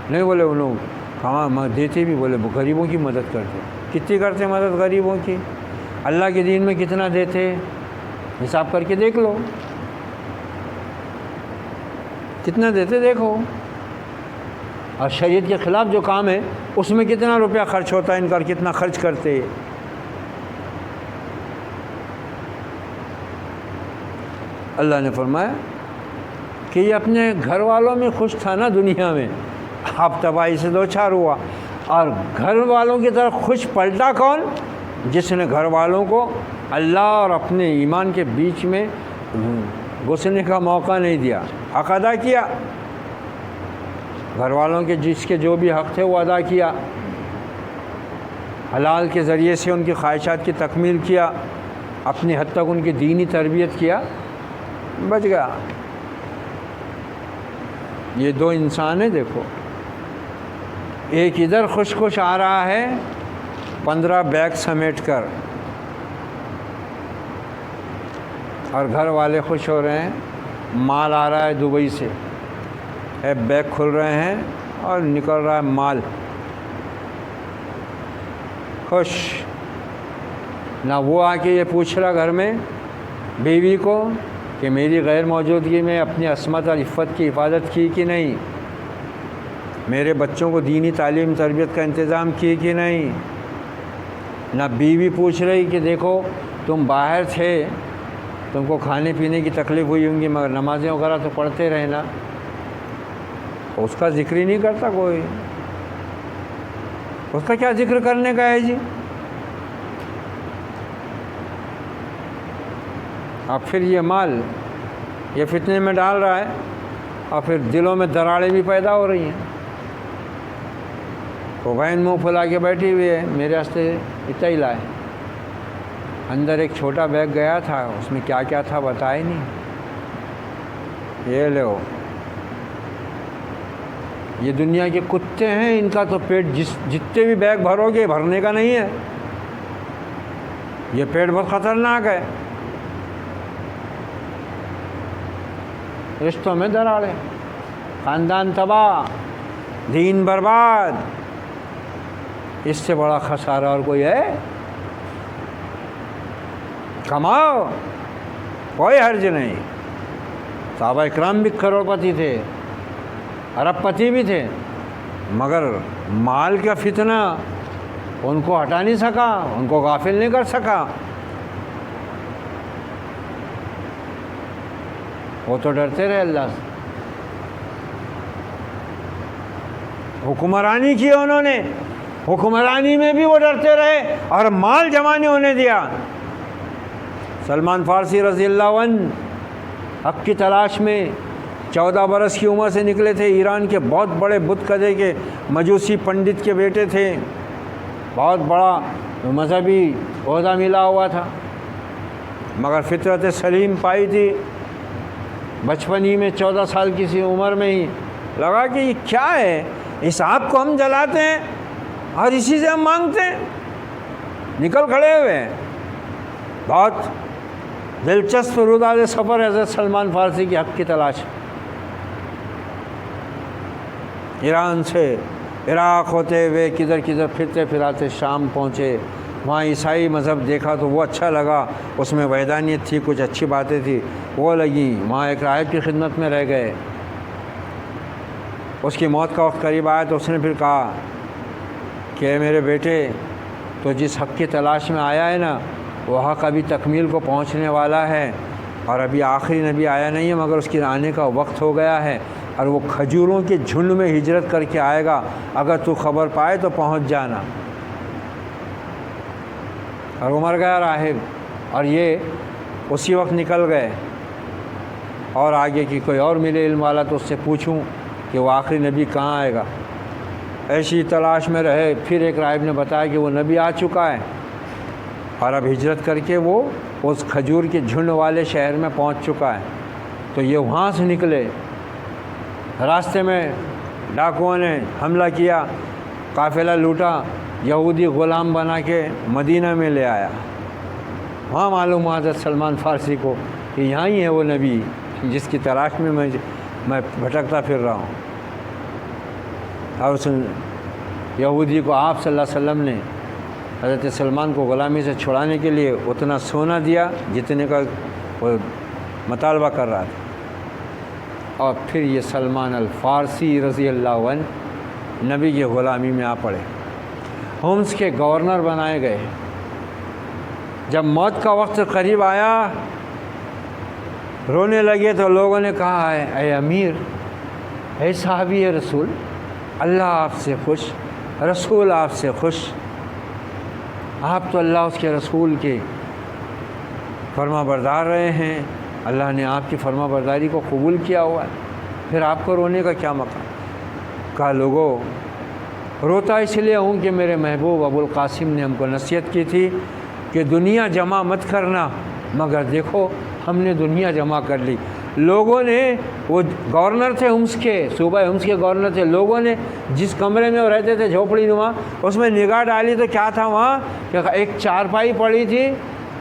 نہیں بولے ان لوگ کہاں دیتے بھی، بولے غریبوں کی مدد کرتے، کتنی کرتے مدد غریبوں کی؟ اللہ کے دین میں کتنا دیتے؟ حساب کر کے دیکھ لو، کتنا دیتے دیکھو۔ اور شریعت کے خلاف جو کام ہے اس میں کتنا روپیہ خرچ ہوتا ہے ان کا، کتنا خرچ کرتے۔ اللہ نے فرمایا کہ یہ اپنے گھر والوں میں خوش تھا نا دنیا میں، اب تباہی سے دو چار ہوا، اور گھر والوں کی طرف خوش پلٹا کون؟ جس نے گھر والوں کو اللہ اور اپنے ایمان کے بیچ میں گھسنے کا موقع نہیں دیا، حق ادا کیا، گھر والوں کے جس کے جو بھی حق تھے وہ ادا کیا، حلال کے ذریعے سے ان کی خواہشات کی تکمیل کیا، اپنی حد تک ان کی دینی تربیت کیا، بچ گیا۔ یہ دو انسان ہیں، دیکھو، ایک ادھر خوش خوش آ رہا ہے 15 بیگ سمیٹ کر، اور گھر والے خوش ہو رہے ہیں، مال آ رہا ہے دبئی سے، بیگ کھل رہے ہیں اور نکل رہا ہے مال، خوش۔ نہ وہ آ کے یہ پوچھ رہا گھر میں بیوی کو کہ میری غیر موجودگی میں اپنی عصمت اور عفت کی حفاظت کی کہ نہیں، میرے بچوں کو دینی تعلیم تربیت کا انتظام کی کہ نہیں۔ نہ بیوی پوچھ رہی کہ دیکھو تم باہر تھے، تم کو کھانے پینے کی تکلیف ہوئی ہوں گی مگر نمازیں وغیرہ تو پڑھتے رہنا، اس کا ذکر ہی نہیں کرتا کوئی، اس کا کیا ذکر کرنے کا ہے جی؟ اب پھر یہ مال یہ فتنے میں ڈال رہا ہے، اور پھر دلوں میں دراڑیں بھی پیدا ہو رہی ہیں۔ تو بہن منہ پھلا کے بیٹھی ہوئی ہے، میرے واسطے اتنا ہی لائے، اندر ایک چھوٹا بیگ گیا تھا، اس میں کیا کیا تھا بتایا نہیں. یہ لو، یہ دنیا کے کتے ہیں، ان کا تو پیٹ جتنے بھی بیگ بھرو گے بھرنے کا نہیں ہے. یہ پیٹ بہت خطرناک ہے. رشتوں میں دراڑیں، خاندان تباہ، دین برباد. اس سے بڑا خسارہ اور کوئی ہے؟ کماؤ، کوئی حرج نہیں. صحابہ اکرام بھی کروڑ پتی تھے، ارب پتی بھی تھے، مگر مال کا فتنہ ان کو ہٹا نہیں سکا، ان کو غافل نہیں کر سکا. وہ تو ڈرتے رہے اللہ سے. حکمرانی کی انہوں نے، حکمرانی میں بھی وہ ڈرتے رہے اور مال جمع نہیں ہونے دیا. سلمان فارسی رضی اللہ عنہ حق کی تلاش میں 14 برس کی عمر سے نکلے تھے. ایران کے بہت بڑے بت کدے کے مجوسی پنڈت کے بیٹے تھے. بہت بڑا مذہبی عہدہ ملا ہوا تھا، مگر فطرت سلیم پائی تھی. بچپن ہی میں 14 سال کی سی عمر میں ہی لگا کہ یہ کیا ہے، اس آگ کو ہم جلاتے ہیں اور اسی سے ہم مانگتے ہیں. نکل کھڑے ہوئے. بہت دلچسپ روداد سفر حضرت سلمان فارسی کی حق کی تلاش. ایران سے عراق ہوتے ہوئے کدھر کدھر پھرتے پھراتے شام پہنچے. وہاں عیسائی مذہب دیکھا تو وہ اچھا لگا، اس میں وحدانیت تھی، کچھ اچھی باتیں تھی، وہ لگیں. وہاں ایک راہب کی خدمت میں رہ گئے. اس کی موت کا وقت قریب آیا تو اس نے پھر کہا کہ میرے بیٹے، تو جس حق کی تلاش میں آیا ہے نا، وہ حق ابھی تکمیل کو پہنچنے والا ہے اور ابھی آخری نبی آیا نہیں ہے، مگر اس کے آنے کا وقت ہو گیا ہے اور وہ کھجوروں کے جھنڈ میں ہجرت کر کے آئے گا. اگر تو خبر پائے تو پہنچ جانا. اور عمر گیا راہب، اور یہ اسی وقت نکل گئے. اور آگے کی کوئی اور ملے علم والا تو اس سے پوچھوں کہ وہ آخری نبی کہاں آئے گا. ایسی تلاش میں رہے. پھر ایک راہب نے بتایا کہ وہ نبی آ چکا ہے اور اب ہجرت کر کے وہ اس کھجور کے جھنڈ والے شہر میں پہنچ چکا ہے. تو یہ وہاں سے نکلے. راستے میں ڈاکوؤں نے حملہ کیا، قافلہ لوٹا، یہودی غلام بنا کے مدینہ میں لے آیا. وہاں معلوم ہوا حضرت سلمان فارسی کو کہ یہاں ہی ہے وہ نبی جس کی تلاش میں میں بھٹکتا پھر رہا ہوں. اور اس یہودی کو آپ صلی اللہ علیہ وسلم نے حضرت سلمان کو غلامی سے چھڑانے کے لیے اتنا سونا دیا جتنے کا وہ مطالبہ کر رہا تھا. اور پھر یہ سلمان الفارسی رضی اللہ عنہ نبی کی غلامی میں آ پڑے. ہومس کے گورنر بنائے گئے. جب موت کا وقت قریب آیا، رونے لگے تو لوگوں نے کہا ہے اے امیر، اے صحابی رسول، اللہ آپ سے خوش، رسول آپ سے خوش. آپ تو اللہ اس کے رسول کے فرما بردار رہے ہیں، اللہ نے آپ کی فرما برداری کو قبول کیا ہوا ہے، پھر آپ کو رونے کا کیا مقام. کہا لوگوں، روتا اس لیے ہوں کہ میرے محبوب ابو القاسم نے ہم کو نصیحت کی تھی کہ دنیا جمع مت کرنا، مگر دیکھو ہم نے دنیا جمع کر لی. لوگوں نے، وہ گورنر تھے ہومس کے، صوبہ ہومس کے گورنر تھے، لوگوں نے جس کمرے میں وہ رہتے تھے جھوپڑی نما، اس میں نگاہ ڈالی تو کیا تھا وہاں کہ ایک چارپائی پڑی تھی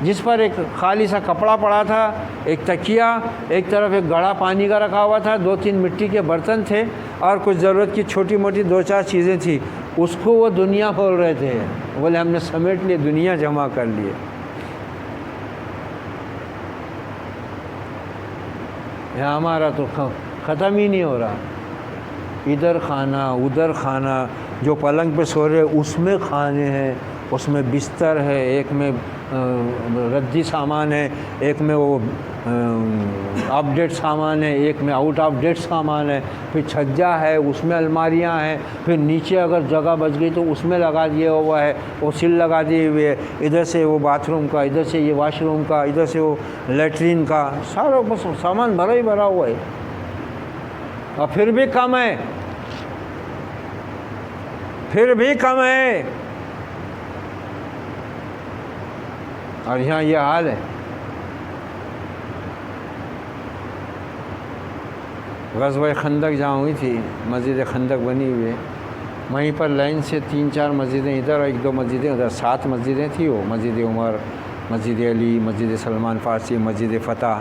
جس پر ایک خالی سا کپڑا پڑا تھا، ایک تکیہ، ایک طرف ایک گھڑا پانی کا رکھا ہوا تھا، 2-3 مٹی کے برتن تھے اور کچھ ضرورت کی چھوٹی موٹی 2-4 چیزیں تھیں. اس کو وہ دنیا بول رہے تھے. بولے ہم نے سمیٹ لیے، دنیا جمع کر لیے. یہاں ہمارا تو ختم ہی نہیں ہو رہا. ادھر کھانا ادھر کھانا، جو پلنگ پہ سو رہے اس میں کھانے ہیں، اس میں بستر ہے، ایک میں ردی سامان ہے، ایک میں وہ اپ ڈیٹ سامان ہے، ایک میں آؤٹ آف ڈیٹ سامان ہے، پھر چھجا ہے، اس میں الماریاں ہیں، پھر نیچے اگر جگہ بچ گئی تو اس میں لگا دیا ہوا ہے، وہ سل لگا دیے ہوئے، ادھر سے وہ باتھ روم کا، ادھر سے یہ واش روم کا، ادھر سے وہ لیٹرین کا، سارا بس سامان بھرا ہی بھرا ہوا ہے. اور پھر بھی کم ہے، پھر بھی کم ہے. اور یہاں یہ حال ہے۔ غزوہ خندق جہاں ہوئی تھی، مسجد خندق بنی ہوئی ہے، وہیں پر لائن سے 3-4 مسجدیں ادھر اور 1-2 مسجدیں ادھر، 7 مسجدیں تھیں وہ، مسجد عمر، مسجد علی، مسجد سلمان فارسی، مسجد فتح۔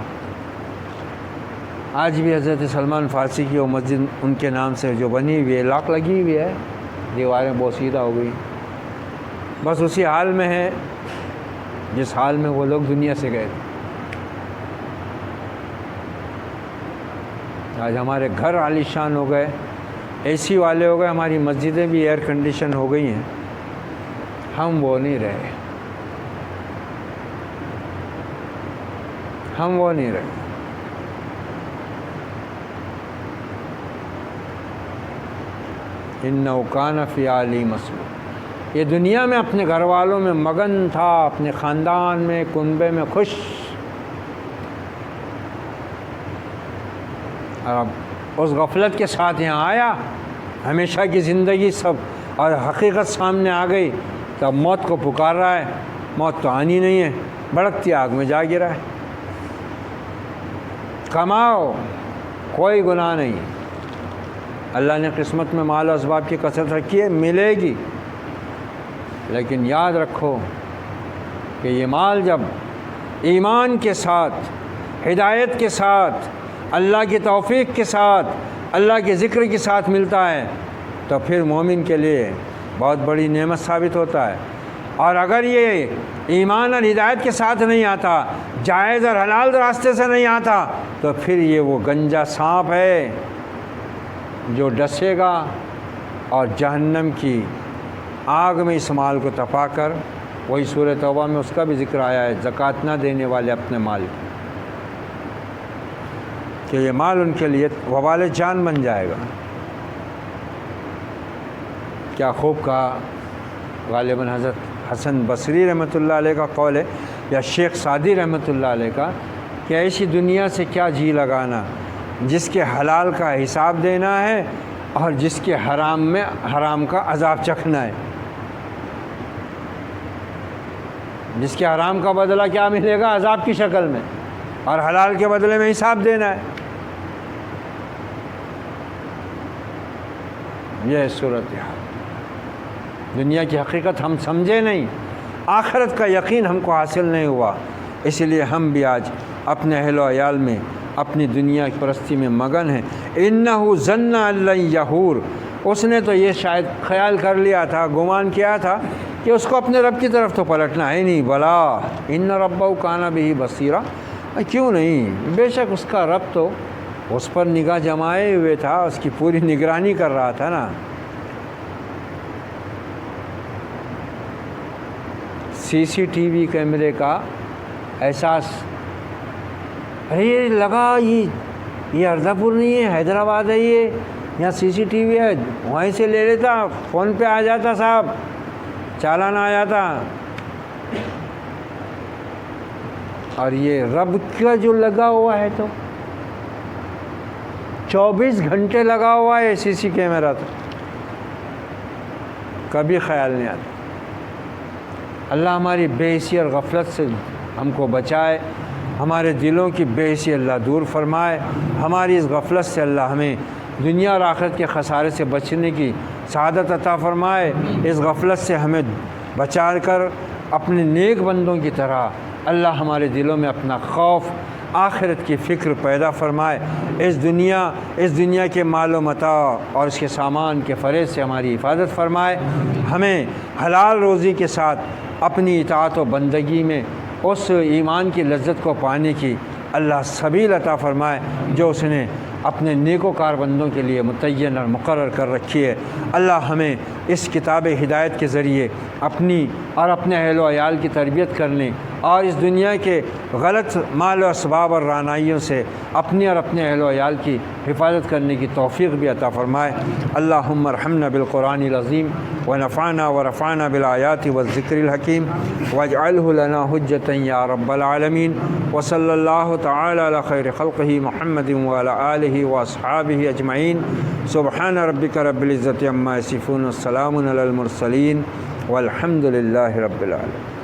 آج بھی حضرت سلمان فارسی کی وہ مسجد ان کے نام سے جو بنی ہوئی ہے، لاک لگی ہوئی ہے، دیواریں بوسیدہ ہو گئی، بس اسی حال میں ہے جس حال میں وہ لوگ دنیا سے گئے تھے۔ آج ہمارے گھر عالی شان ہو گئے، اے سی والے ہو گئے، ہماری مسجدیں بھی ایئر کنڈیشن ہو گئی ہیں، ہم وہ نہیں رہے، ہم وہ نہیں رہے۔ انہ کان فی اہلہ مسرور، یہ دنیا میں اپنے گھر والوں میں مگن تھا، اپنے خاندان میں، کنبے میں خوش، اور اب اس غفلت کے ساتھ یہاں آیا، ہمیشہ کی زندگی سب اور حقیقت سامنے آ گئی، تو اب موت کو پکار رہا ہے، موت تو آنی نہیں ہے، بھڑکتی آگ میں جا گرا ہے۔ کماؤ، کوئی گناہ نہیں، اللہ نے قسمت میں مال و اسباب کی کثرت رکھی ہے، ملے گی، لیکن یاد رکھو کہ یہ مال جب ایمان کے ساتھ، ہدایت کے ساتھ، اللہ کی توفیق کے ساتھ، اللہ کے ذکر کے ساتھ ملتا ہے تو پھر مومن کے لیے بہت بڑی نعمت ثابت ہوتا ہے، اور اگر یہ ایمان اور ہدایت کے ساتھ نہیں آتا، جائز اور حلال راستے سے نہیں آتا، تو پھر یہ وہ گنجا سانپ ہے جو ڈسے گا اور جہنم کی آگ میں اس مال کو تپا کر، وہی سورہ توبہ میں اس کا بھی ذکر آیا ہے، زکوٰۃ نہ دینے والے اپنے مال کہ یہ مال ان کے لیے وبال جان بن جائے گا۔ کیا خوب کہا، غالباً حضرت حسن بصری رحمۃ اللہ علیہ کا قول ہے، یا شیخ سعدی رحمۃ اللہ علیہ کا، کہ ایسی دنیا سے کیا جی لگانا جس کے حلال کا حساب دینا ہے اور جس کے حرام میں حرام کا عذاب چکھنا ہے، جس کے حرام کا بدلہ کیا ملے گا، عذاب کی شکل میں، اور حلال کے بدلے میں حساب دینا ہے۔ یہ ہے صورتحال۔ دنیا کی حقیقت ہم سمجھے نہیں، آخرت کا یقین ہم کو حاصل نہیں ہوا، اس لیے ہم بھی آج اپنے اہل و عیال میں، اپنی دنیا کی پرستی میں مگن ہیں۔ انہ ظن ان لن یحور، اس نے تو یہ شاید خیال کر لیا تھا، گمان کیا تھا کہ اس کو اپنے رب کی طرف تو پلٹنا ہے نہیں، بلا ان ربہ کان بہ بصیرا، کیوں نہیں، بے شک اس کا رب تو اس پر نگاہ جمائے ہوئے تھا، اس کی پوری نگرانی کر رہا تھا نا۔ CCTV کیمرے کا احساس، ارے یہ لگا یہ ارزاپور نہیں ہے، حیدرآباد ہے، یہ یہاں CCTV ہے، وہیں سے لے لیتا، فون پہ آ جاتا، صاحب چالان آ جاتا۔ اور یہ رب کا جو لگا ہوا ہے تو 24 گھنٹے لگا ہوا ہے CC کیمرہ، تو کبھی خیال نہیں آتا۔ اللہ ہماری بے حسی اور غفلت سے ہم کو بچائے، ہمارے دلوں کی بے حسی اللہ دور فرمائے، ہماری اس غفلت سے اللہ ہمیں دنیا اور آخرت کے خسارے سے بچنے کی سعادت عطا فرمائے، اس غفلت سے ہمیں بچا کر اپنے نیک بندوں کی طرح اللہ ہمارے دلوں میں اپنا خوف، آخرت کی فکر پیدا فرمائے، اس دنیا کے مال و متاع اور اس کے سامان کے فریب سے ہماری حفاظت فرمائے، ہمیں حلال روزی کے ساتھ اپنی اطاعت و بندگی میں اس ایمان کی لذت کو پانے کی اللہ سبیل عطا فرمائے جو اس نے اپنے نیکوکار بندوں کے لیے متعین اور مقرر کر رکھی ہے۔ اللہ ہمیں اس کتاب ہدایت کے ذریعے اپنی اور اپنے اہل و عیال کی تربیت کرنے اور اس دنیا کے غلط مال و اسباب اور رعنائیوں سے اپنی اور اپنے اہل و عیال کی حفاظت کرنے کی توفیق بھی عطا فرمائے۔ اللہم ارحمنا بالقرآن العظیم ونفعنا ورفعنا بالآیات والذکر الحکیم واجعلہ لنا حجتا یا رب العالمین، وصلی اللہ تعالی علی خیر خلقہ محمد وعلی آلہ واصحابہ اجمعین۔ سبحان ربک رب العزۃ عما یصفون، والسلام علی المرسلین والحمد للہ رب العالمین۔